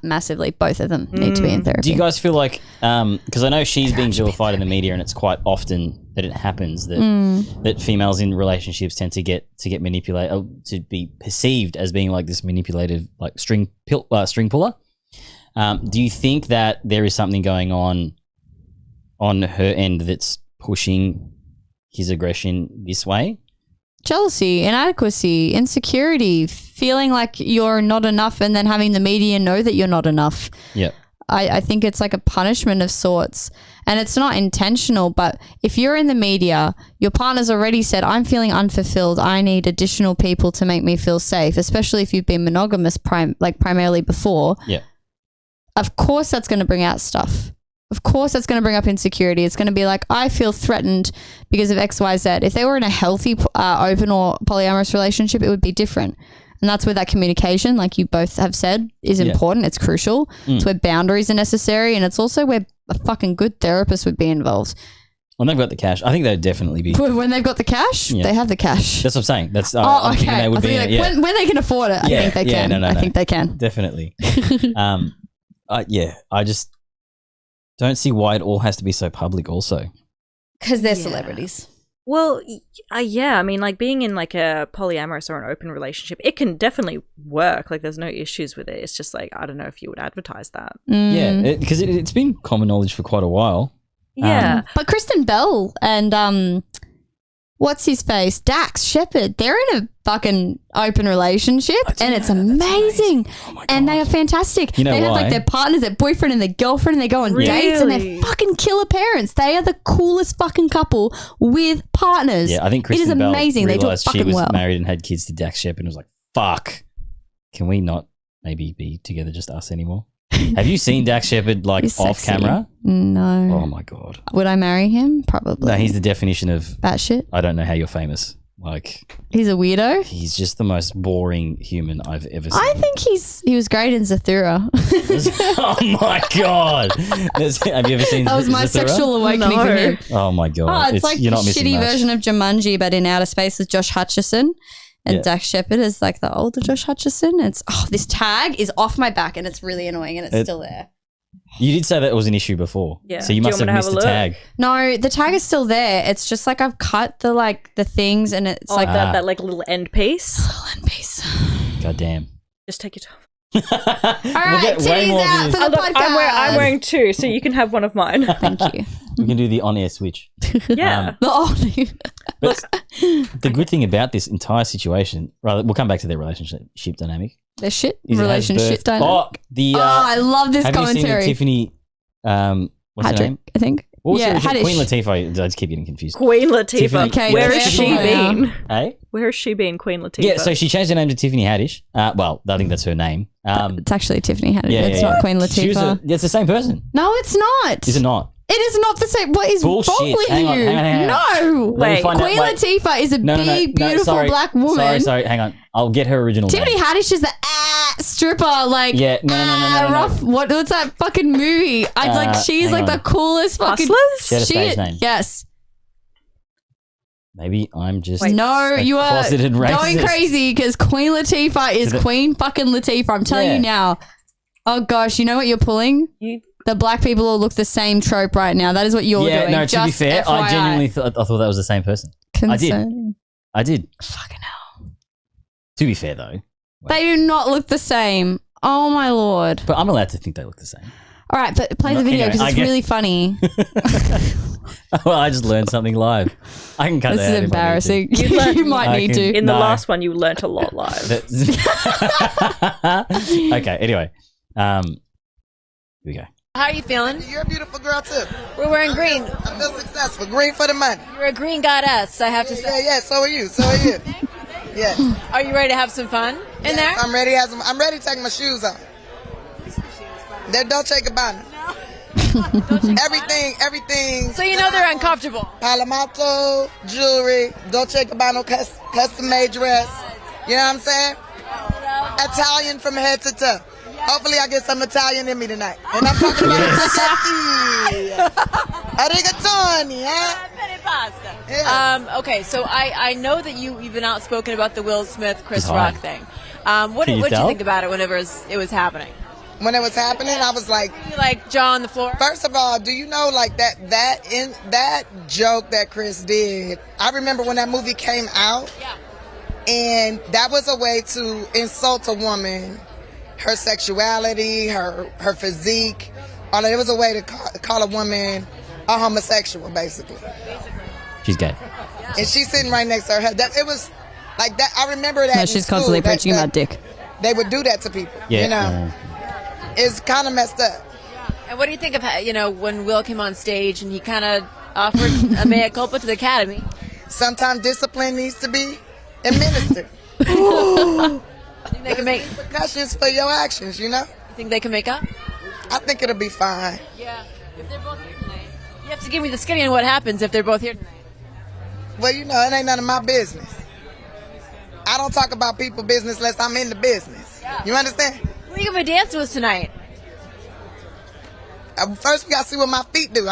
Massively, both of them need to be in therapy. Do you guys feel like, because I know she's being vilified in the media, and it's quite often that it happens that females in relationships tend to get manipulated, to be perceived as being this manipulative, string puller. Do you think that there is something going on her end that's pushing his aggression this way? Jealousy, inadequacy, insecurity, feeling like you're not enough and then having the media know that you're not enough. Yeah. I think it's like a punishment of sorts, and it's not intentional, but if you're in the media, your partner's already said, I'm feeling unfulfilled. I need additional people to make me feel safe, especially if you've been monogamous primarily before. Yeah. Of course that's going to bring out stuff. Of course that's going to bring up insecurity. It's going to be like, I feel threatened because of X, Y, Z. If they were in a healthy, open or polyamorous relationship, it would be different. And that's where that communication, like you both have said, is important. It's crucial. It's where boundaries are necessary. And it's also where a fucking good therapist would be involved. When they've got the cash, I think they'd definitely be. When they've got the cash, they have the cash. That's what I'm saying. That's I'm thinking they they would be. when they can afford it, I think they can. I think they can. Definitely. I just don't see why it all has to be so public. Also, because they're celebrities. Well, I mean, like being in like a polyamorous or an open relationship, it can definitely work. Like there's no issues with it. It's just like, I don't know if you would advertise that. Yeah, because it's been common knowledge for quite a while. Yeah. But Kristen Bell and what's his face? Dax Shepard, they're in a fucking open relationship and it's amazing. Oh and they are fantastic. You know they have why? like their partners, their boyfriend and their girlfriend, and they go on dates and they're fucking killer parents. They are the coolest fucking couple with partners. Yeah, I think Kristen it is Bell amazing. They do it realised she fucking was well. married and had kids to Dax Shepard and was like, fuck, can we not maybe be together, just us anymore? Have you seen Dax Shepard like He's off sexy. camera? No. Oh my God. Would I marry him? Probably. No, he's the definition of batshit. I don't know how you're famous. Like he's a weirdo. He's just the most boring human I've ever seen. I think he was great in Zathura. Oh my God. Have you ever seen That was my Zathura? sexual awakening for him. Oh my God. Oh, it's like you're the not missing shitty much. version of Jumanji, but in outer space with Josh Hutcherson. And Dax Shepard is like the older Josh Hutcherson. It's this tag is off my back and it's really annoying and it's still there. You did say that it was an issue before. Yeah. So you Do you must want have me to missed have the a tag. No, the tag is still there. It's just like I've cut the things and it's like that like little end piece. God damn. Just take it off. All right, titties out for the podcast. I'm wearing two, so you can have one of mine. Thank you. We can do the on-air switch. Yeah. But the good thing about this entire situation, rather, we'll come back to their relationship dynamic. The shit is it has relationship birthed- dynamic. I love this have commentary. You seen the Tiffany, what's her name? I think. What was Yeah, her original- Haddish. Queen Latifah. I just keep getting confused. Queen Latifah. Tiffany- Okay, Where yeah, has she careful been? now. Hey? Where has she been, Queen Latifah? Yeah, so she changed her name to Tiffany Haddish. Well, I think that's her name. It's actually Tiffany Haddish. Yeah, it's yeah, not yeah. Queen She was Latifah. it's the same person. No, it's not. Is it not? It is not the same. What is Bullshit. wrong with Hang on, you? hang on. No. Let me find out. Queen Wait. Latifah is a big, beautiful sorry. black woman. Sorry, hang on. I'll get her original Tiffany name. Haddish is the stripper, like Yeah, no. rough. What's that fucking movie? She's hang like on. the coolest fucking. Hustlers? She had a stage name. Yes. Maybe I'm just No, a you are closeted going racist. crazy because Queen Latifah is Queen fucking Latifah. I'm telling you now. Oh gosh, you know what you're pulling? The black people all look the same trope right now. That is what you're doing. Yeah, no, to be Just fair, I FYI. genuinely thought that was the same person. Concerning. I did. Fucking hell. To be fair, though. They do not look the same. Oh my lord. But I'm allowed to think they look the same. All right, but play the video Anyway, because I it's get- really funny. Well, I just learned something live. I can cut This that is out if I need to. embarrassing. You might need to. In the No. last one, you learnt a lot live. Okay, anyway. Here we go. How are you feeling? You're a beautiful girl too. We're wearing green. I feel successful. Green for the money. You're a green goddess, I have to say. Yeah. So are you. Yes. Are you ready to have some fun in there? I'm ready. I'm ready to take my shoes off. They're Dolce & Gabbana. everything. So you know they're uncomfortable. Palamato, jewelry, Dolce & Gabbana custom made dress. You know what I'm saying? Italian from head to toe. Hopefully I get some Italian in me tonight. And I'm talking about spaghetti. Arigatoni, huh? Yeah. Okay, so I know that you've been outspoken about the Will Smith, Chris It's Rock hard. thing. What Can you did you tell? think about it whenever it was happening? When it was happening, I was like, You like jaw on the floor? First of all, do you know like that joke that Chris did? I remember when that movie came out, and that was a way to insult a woman, her sexuality, her physique. Or it was a way to call a woman a homosexual, basically. She's gay. And she's sitting right next to her. It was like that. I remember that. No, in she's school, constantly that- preaching that about dick. They would do that to people. Yeah. You know, it's kind of messed up. And what do you think of when Will came on stage and he kind of offered a mea culpa to the Academy? Sometimes discipline needs to be administered. Think they can make repercussions for your actions, you know? You think they can make up? I think it'll be fine. Yeah. If they're both here tonight. You have to give me the skinny on what happens if they're both here tonight. Well, you know, it ain't none of my business. I don't talk about people's business unless I'm in the business. You understand? Who are you going to be dancing with tonight? First, we got to see what my feet do.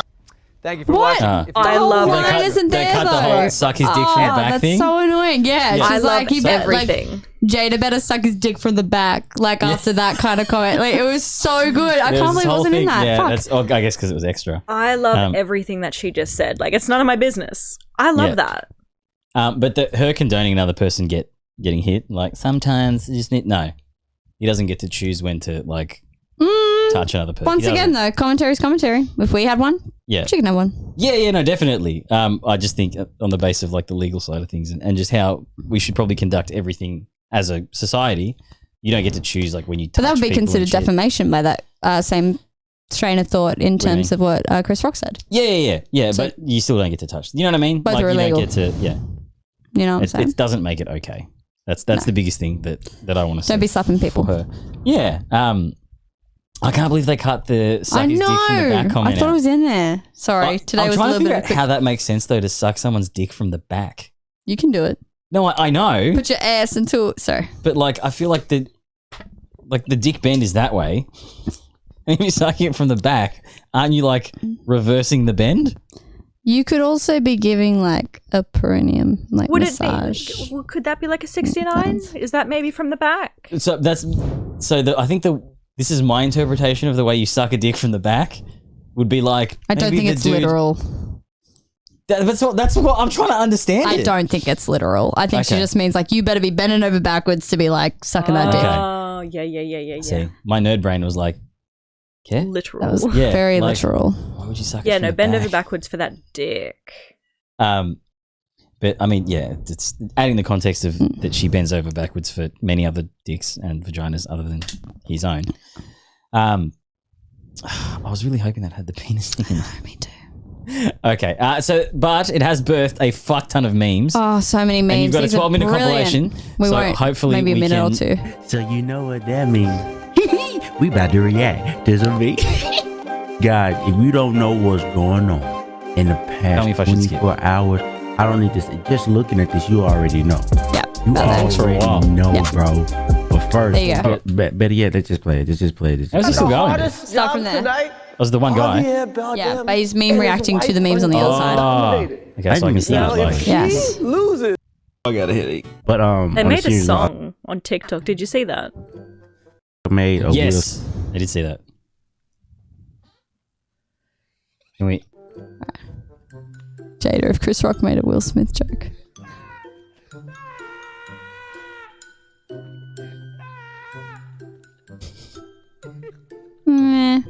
Thank you for What? watching. I love line it. isn't They there cut the though. whole suck his dick from the back that's thing. so annoying. Yeah, Yeah. she's I love like, everything. Jada better suck his dick from the back. Like after that kind of comment, like it was so good. I can't believe it wasn't in that. Yeah, Fuck. that's. I guess because it was extra. I love everything that she just said. Like, it's none of my business. I love that. But her condoning another person getting hit, like sometimes you just need he doesn't get to choose when to like touch another person. Once again, though, commentary's commentary. If we had one, she can have one. Yeah, no, definitely. I just think on the base of like the legal side of things and just how we should probably conduct everything as a society. You don't get to choose like when you touch But that would be people and considered shit. defamation by that same train of thought in terms of what Chris Rock said. Yeah. So, but you still don't get to touch. You know what I mean? Both like are you illegal. don't get to. Yeah. You know what I'm saying? It doesn't make it okay. That's the biggest thing that I want to say. Don't be slapping people. For her. Yeah. I can't believe they cut the suck his dick from the back comment I thought out. it was in there. Sorry. Today I'm was a trying to little figure bit out of how that makes sense though to suck someone's dick from the back. You can do it. No, I know. Put your ass into it. Sorry. But like I feel like the dick bend is that way. And you're sucking it from the back. Aren't you like reversing the bend? You could also be giving like a perineum like Would massage. it be? Could that be like a 69? Is that maybe from the back? So I think this is my interpretation of the way you suck a dick from the back would be like. I don't think it's literal. That's what I'm trying to understand. I don't think it's literal. I think she Okay. just means like you better be bending over backwards to be like sucking that dick. Oh, yeah. See, my nerd brain was like, okay, Literal. That was very literal. Why would you suck? Yeah, it from no, the bend back? over backwards for that dick. But I mean, yeah, it's adding the context of that she bends over backwards for many other dicks and vaginas other than his own. I was really hoping that had the penis thing in it. Me too. Okay, but it has birthed a fuck ton of memes. Oh, so many memes. And you've got a These are 12-minute compilation. brilliant. We so won't. hopefully Maybe a we minute can, or two. So you know what that means. We about to react to some memes. Guys, if you don't know what's going on in the Tell me if I past should skip. 24 hours, I don't need to say. Just looking at this, you already know. Yeah. You for a while. already know, Yeah. bro. But first, There you go. better yet, let's just play it. Let's just play it. How's it still going? Start from there. That was the one guy. Yeah, but he's meme reacting to the memes on the other side. Okay, so I can see that. Like, Yes. Loses. I got a headache. But They on made a serious note, song on TikTok. Did you see that? made a yes, I did see that. Can we? Jada, if Chris Rock made a Will Smith joke. Meh.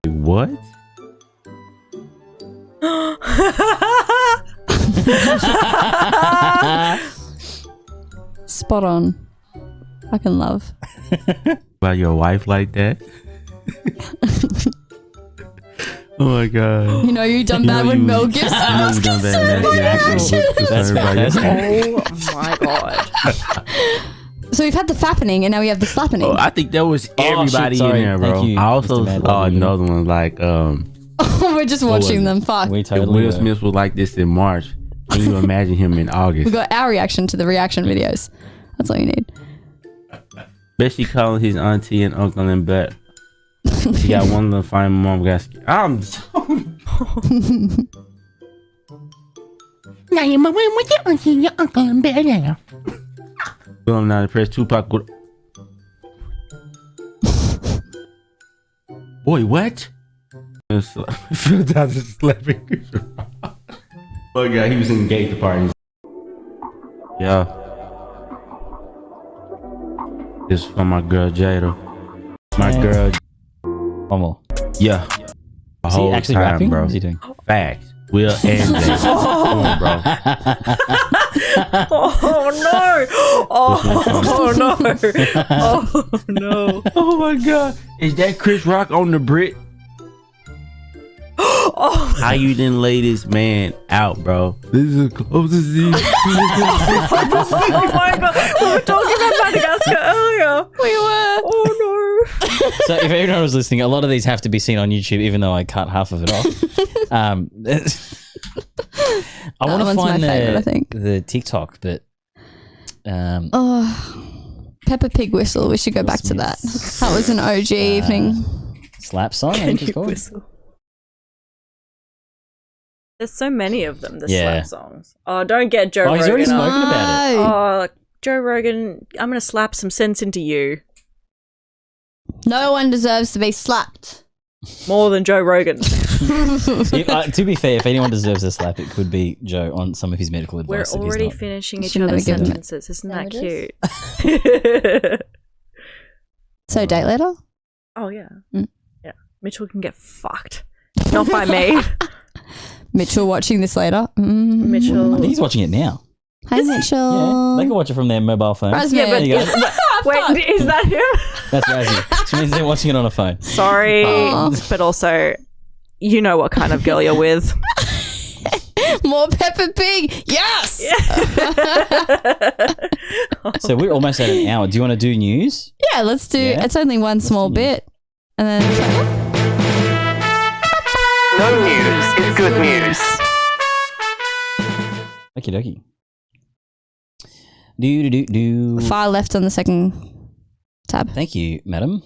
What? Spot on. Fucking love. About your wife like that? Oh my god. You know you done bad when Mel Gibson You know you done bad when That's fantastic. Oh my god. So we've had the fappening and now we have the slappening. Oh, I think that was everybody shit, sorry. in there, bro. Thank you, I also Mr. Mad saw Lady. another one like We're just watching them. Fuck. We if totally. Will Smith was like this in March. Can you imagine him in We August? got our reaction to the reaction videos. That's all you need. Bet she calling his auntie and uncle in bed. She got one little fine mom got scared. I'm so Now your mama with your auntie and your uncle in bed now. I'm not impressed. Tupac would. Boy, what? Phil Johnson slapping. Oh god, he was in engaged parties. Yeah. This is for my girl Jada. My girl. One more. Yeah. The Is he whole actually time, rapping? bro. What is he doing? Facts. Will and Jay. Come on, bro. Oh no! Oh no! Oh no! Oh my god. Is that Chris Rock on the Brit? Oh, How you didn't lay this man out, bro? This is the closest thing. oh my god! We were talking about Madagascar earlier. We were. Oh no! So if anyone was listening, a lot of these have to be seen on YouTube, even though I cut half of it off. I want to one's my find favourite, I think. the TikTok, but Peppa Pig whistle. We should go back to that. That was an OG evening. slap song. I think it's called. Whistle. There's so many of them, the slap songs. Oh, don't get Joe Rogan. He's already spoken about it. Oh, Joe Rogan, I'm going to slap some sense into you. No one deserves to be slapped. More than Joe Rogan. To be fair, if anyone deserves a slap, it could be Joe on some of his medical advice. We're already finishing each other's sentences. Isn't that cute? So, date letter? Oh, yeah. Yeah. Mitchell can get fucked. Not by me. Mitchell watching this later. Mitchell. I think he's watching it now. Hey, Mitchell. Yeah, they can watch it from their mobile phone. Yeah, but wait, is that him? That's Razzie. Which means they're watching it on a phone. Sorry, but also, you know what kind of girl you're with. More Peppa Pig. Yes. So we're almost at an hour. Do you want to do news? Yeah, let's do. Yeah. It's only one small bit, and then. No news is good news. Okie dokie. Do. Far left on the second tab. Thank you, madam.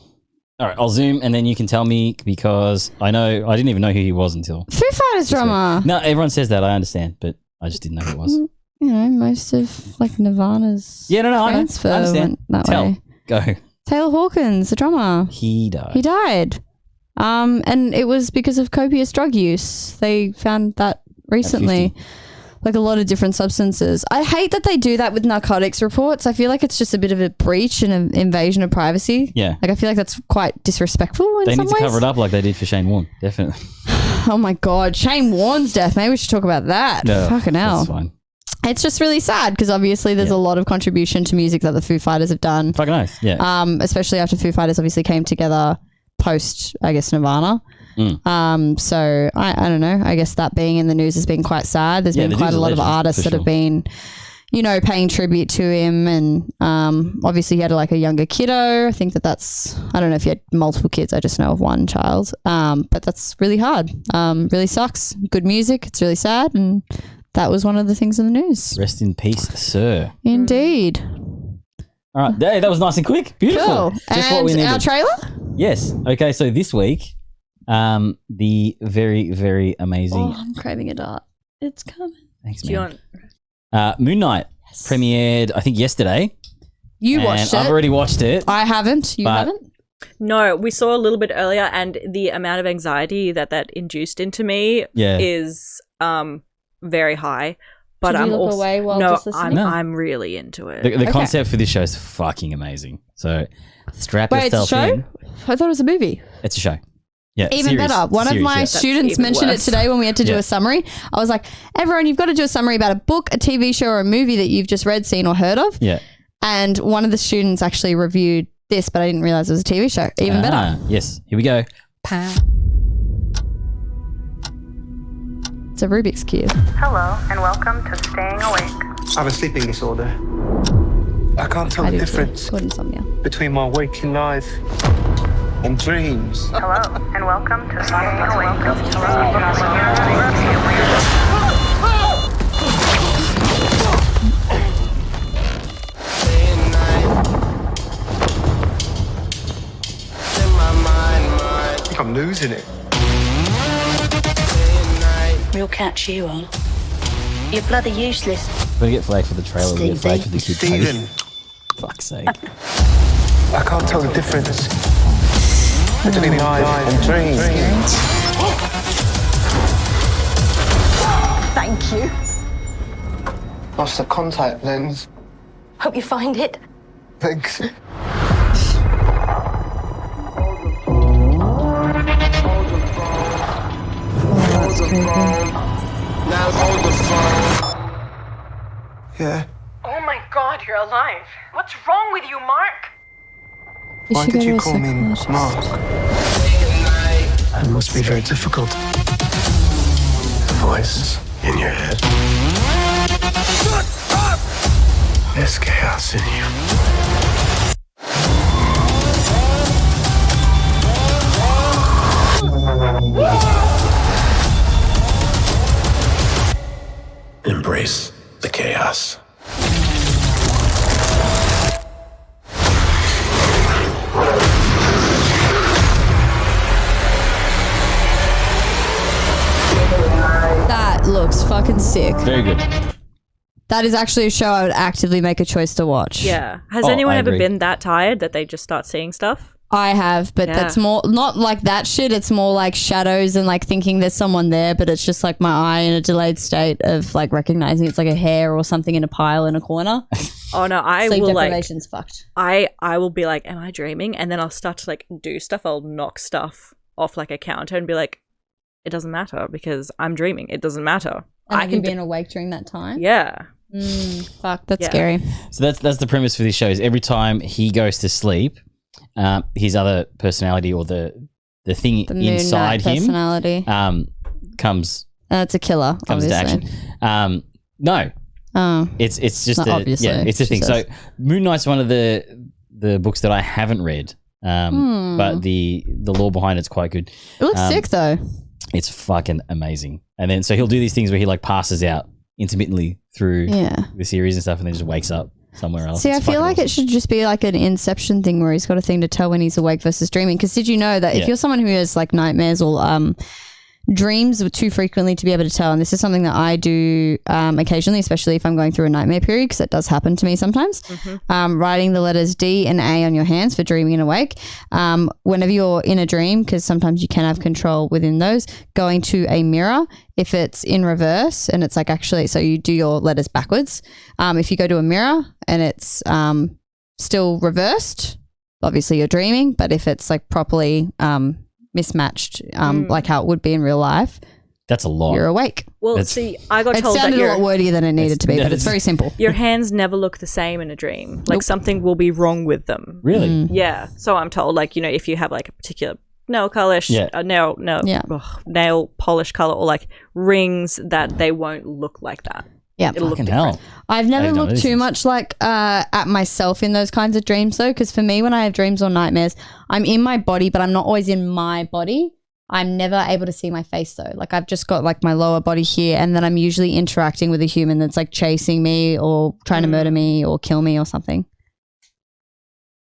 All right, I'll zoom and then you can tell me because I didn't even know who he was until. Foo Fighters drummer. No, everyone says that. I understand, but I just didn't know who it was. You know, most of like Nirvana's. Yeah, no, I know. I understand. That Tell. way. Go. Taylor Hawkins, the drummer. He died. And it was because of copious drug use. They found that recently. Like a lot of different substances. I hate that they do that with narcotics reports. I feel like it's just a bit of a breach and an invasion of privacy. Yeah. Like I feel like that's quite disrespectful in some ways. They need to cover it up like they did for Shane Warne. Definitely. Oh my God. Shane Warne's death. Maybe we should talk about that. No, fucking hell. That's fine. It's just really sad because obviously there's a lot of contribution to music that the Foo Fighters have done. Fucking nice. Yeah. Especially after Foo Fighters obviously came together post, I guess, Nirvana. So I don't know. I guess that being in the news has been quite sad. There's been quite a lot of artists that have been, you know, paying tribute to him, and obviously he had like a younger kiddo. I think that's. I don't know if he had multiple kids. I just know of one child. But that's really hard. Really sucks. Good music. It's really sad, and that was one of the things in the news. Rest in peace, sir. Indeed. All right, hey, that was nice and quick. Beautiful. Cool. Just and what we needed. Our trailer? Yes. Okay, so this week, the very, very amazing. Oh, I'm craving a dart. It's coming. Thanks, man. Moon Knight premiered, I think, yesterday. You watched it. I've already watched it. I haven't. You haven't? No, we saw a little bit earlier, and the amount of anxiety that induced into me is very high. But Did you look away while just listening? I'm really into it. The concept for this show is fucking amazing. So strap yourself in. I thought it was a movie. It's a show. Yeah, even better. One of my students mentioned it today when we had to do a summary. I was like, everyone, you've got to do a summary about a book, a TV show, or a movie that you've just read, seen, or heard of. Yeah. And one of the students actually reviewed this, but I didn't realize it was a TV show. Even better. Yes. Here we go. It's a Rubik's Cube. Hello, and welcome to Staying Awake. I have a sleeping disorder. I can't tell the difference between my waking life and dreams. Hello, and welcome to Staying Awake. I think I'm losing it. We'll catch you on. You're bloody useless. We're going to get flagged for the trailer. We're going to get flagged for the kid. Steven. Fuck's sake. I can't tell the difference between life and dreams. Thank you. Lost the contact lens. Hope you find it. Thanks. Now hold the phone. Yeah. Oh my God, you're alive. What's wrong with you, Mark? Why did you call me Mark? It must be very difficult. The voice in your head. Shut up! There's chaos in you. Embrace the chaos. That fucking sick. Very good. That is actually a show I would actively make a choice to watch. Yeah. Has anyone ever been that tired that they just start seeing stuff? I have, but that's more not like that shit. It's more like shadows and like thinking there's someone there, but it's just like my eye in a delayed state of like recognizing it's like a hair or something in a pile in a corner. Oh no, I Sleep will deprivation's fucked. I will be like, am I dreaming? And then I'll start to like do stuff. I'll knock stuff off like a counter and be like, it doesn't matter because I'm dreaming. It doesn't matter. And have you been awake during that time? Yeah. Fuck, that's scary. So that's the premise for this show. Is every time he goes to sleep, his other personality or the thing inside him comes. It's a killer. Comes obviously. into action. No. Oh, it's just Not obviously, it's a she thing. says. So Moon Knight's one of the books that I haven't read, but the lore behind it's quite good. It looks sick though. It's fucking amazing. And then so he'll do these things where he like passes out intermittently through the series and stuff, and then just wakes up somewhere else. See, It's I feel fucking like awesome. it should just be like an Inception thing where he's got a thing to tell when he's awake versus dreaming. Because did you know that if you're someone who has like nightmares or dreams too frequently to be able to tell, and this is something that I do occasionally, especially if I'm going through a nightmare period, because it does happen to me sometimes, writing the letters D and A on your hands for dreaming and awake. Whenever you're in a dream, because sometimes you can have control within those, going to a mirror, if it's in reverse and it's like actually, so you do your letters backwards. If you go to a mirror and it's still reversed, obviously you're dreaming, but if it's like properly mismatched, like how it would be in real life, that's a lot. You're awake. Well, see, I got told it sounded that a lot wordier than it needed to be, but it's very simple. Your hands never look the same in a dream. Like something will be wrong with them. Really? Yeah. So I'm told, like, you know, if you have like a particular nail polish, nail polish color, or like rings, that they won't look like that. Yeah, it'll look different. I've never looked too much like at myself in those kinds of dreams though, because for me, when I have dreams or nightmares, I'm in my body, but I'm not always in my body. I'm never able to see my face though. Like I've just got like my lower body here, and then I'm usually interacting with a human that's like chasing me or trying to murder me or kill me or something.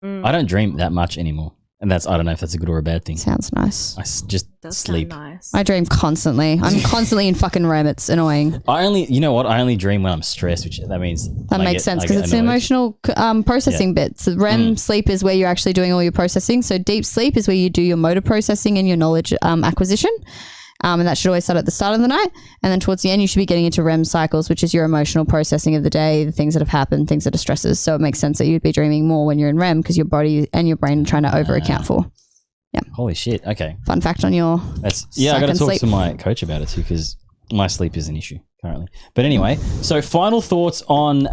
I don't dream that much anymore. And I don't know if that's a good or a bad thing. Sounds nice. I just sleep. Nice. I dream constantly. I'm constantly in fucking REM. It's annoying. I only dream when I'm stressed, which that means that makes sense because it's the emotional processing bit. So REM sleep is where you're actually doing all your processing. So deep sleep is where you do your motor processing and your knowledge acquisition. And that should always start at the start of the night. And then towards the end, you should be getting into REM cycles, which is your emotional processing of the day, the things that have happened, things that are stresses. So it makes sense that you'd be dreaming more when you're in REM because your body and your brain are trying to over account for. Yeah. Holy shit. Okay. Fun fact on your I got to talk to my coach about it too, because my sleep is an issue currently. But anyway, so final thoughts on,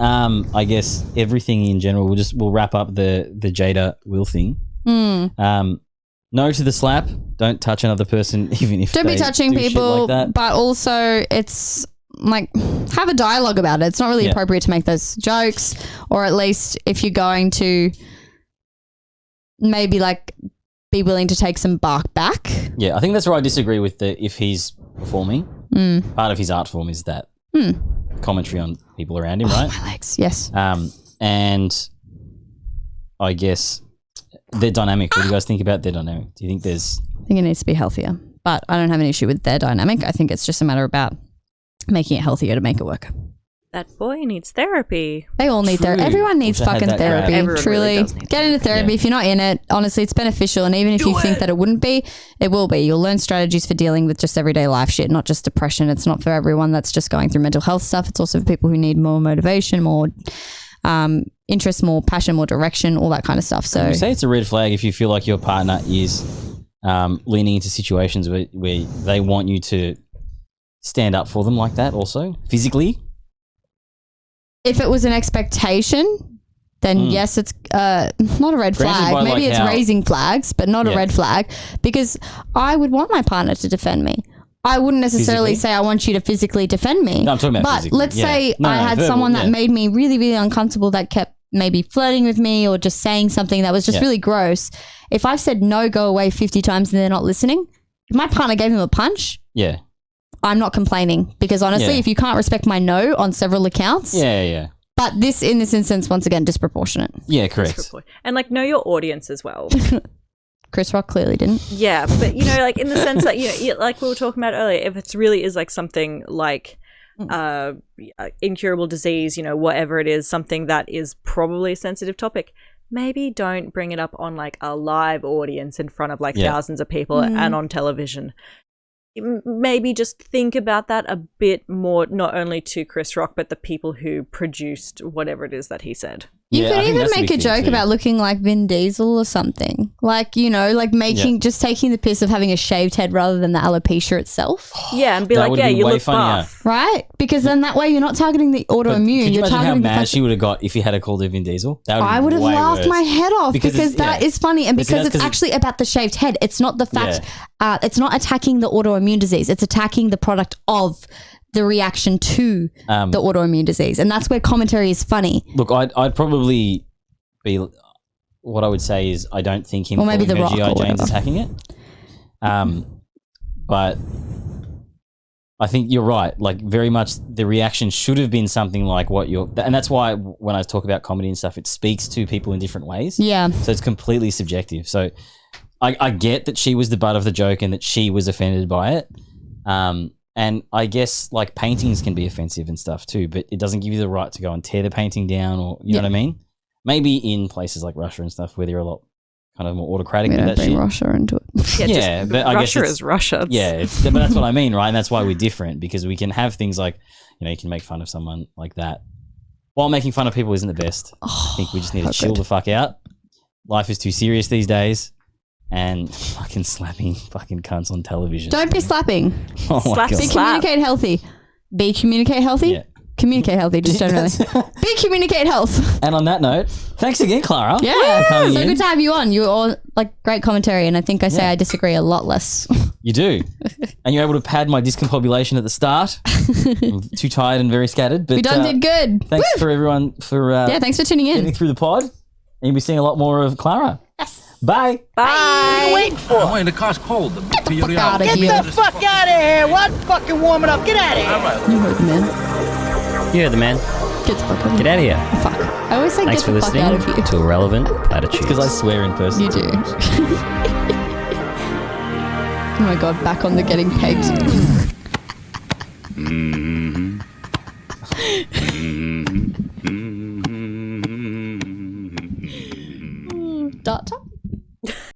I guess, everything in general. We'll wrap up the Jada Will thing. No to the slap. Don't touch another person, even if don't be touching do people. shit like that. But also, it's like have a dialogue about it. It's not really appropriate to make those jokes, or at least if you're going to maybe like be willing to take some bark back. Yeah, I think that's where I disagree with if he's performing. Part of his art form is that commentary on people around him, right? My legs, yes. And I guess their dynamic. What do you guys think about their dynamic? Do you think there's... I think it needs to be healthier, but I don't have an issue with their dynamic. I think it's just a matter about making it healthier to make it work. That boy needs therapy. They all need therapy. Everyone needs fucking therapy. Truly. Really get into therapy. If you're not in it, honestly, it's beneficial. And even if you think that it wouldn't be, it will be. You'll learn strategies for dealing with just everyday life shit, not just depression. It's not for everyone that's just going through mental health stuff. It's also for people who need more motivation, more interest, more passion, more direction, all that kind of stuff. So you say it's a red flag if you feel like your partner is leaning into situations where they want you to stand up for them like that also, physically. If it was an expectation, then yes, it's not a red flag. Maybe it's raising flags, but not a red flag, because I would want my partner to defend me. I wouldn't necessarily say I want you to physically defend me. No, I'm talking about but physically. Let's say I had verbal, someone that made me really, really uncomfortable, that kept maybe flirting with me or just saying something that was just really gross. If I've said no, go away 50 times and they're not listening, if my partner gave him a punch, I'm not complaining, because honestly, if you can't respect my no on several accounts, but in this instance, once again, disproportionate. Yeah, correct. And like know your audience as well. Chris Rock clearly didn't. Yeah, but you know, like in the sense that, you know, like we were talking about earlier, if it really is like something like incurable disease, whatever it is, something that is probably a sensitive topic, maybe don't bring it up on like a live audience in front of like thousands of people and on television. Maybe just think about that a bit more, not only to Chris Rock, but the people who produced whatever it is that he said. You could even make a joke about looking like Vin Diesel or something. Like, like just taking the piss of having a shaved head rather than the alopecia itself. Yeah, and be like, yeah, you look buff. Right? Because then that way you're not targeting the autoimmune. Could you imagine how mad she would would have got if he had called her Vin Diesel? I would have laughed my head off because that is funny. And because it's actually about the shaved head. It's not the fact, it's not attacking the autoimmune disease. It's attacking the product of the reaction to the autoimmune disease. And that's where commentary is funny. Look, I'd probably be, what I would say is I don't think him maybe calling the her Rock G.I. or Jane's attacking it. But I think you're right. Like, very much the reaction should have been something like what you're... And that's why when I talk about comedy and stuff, it speaks to people in different ways. Yeah. So it's completely subjective. So I get that she was the butt of the joke and that she was offended by it. And I guess like paintings can be offensive and stuff too, but it doesn't give you the right to go and tear the painting down, or you know what I mean? Maybe in places like Russia and stuff where they're a lot kind of more autocratic. We with don't that bring shit. Russia into it. Yeah, but I guess Russia is Russia. Yeah, but that's what I mean, right? And that's why we're different, because we can have things like, you can make fun of someone like that. While making fun of people isn't the best. I think we just need to chill the fuck out. Life is too serious these days. And fucking slapping fucking cunts on television. Don't be slapping. Oh my God. Be communicate healthy. Be communicate healthy. Yeah. Communicate healthy, just generally. Be communicate health. And on that note, thanks again, Clara. Yeah. for coming So in. good to have you on. You're all like great commentary, and I think I say I disagree a lot less. You do. And you're able to pad my discombobulation at the start. I'm too tired and very scattered. But We did good. Thanks for everyone for thanks for tuning in. getting through the pod. And you'll be seeing a lot more of Clara. Yes. Bye. What are you waiting for? I'm waiting. The car's cold. Get the fuck out of here. Get the fuck out of here. What? Fucking warm it up. Get out of here. You heard the man. You heard the man. Get the fuck out of here. Get out of here. Fuck. I always say Thanks get for the fuck listening out of here. to Irrelevant Platitudes. Because I swear in person. You do. Oh my God, back on the getting pegged.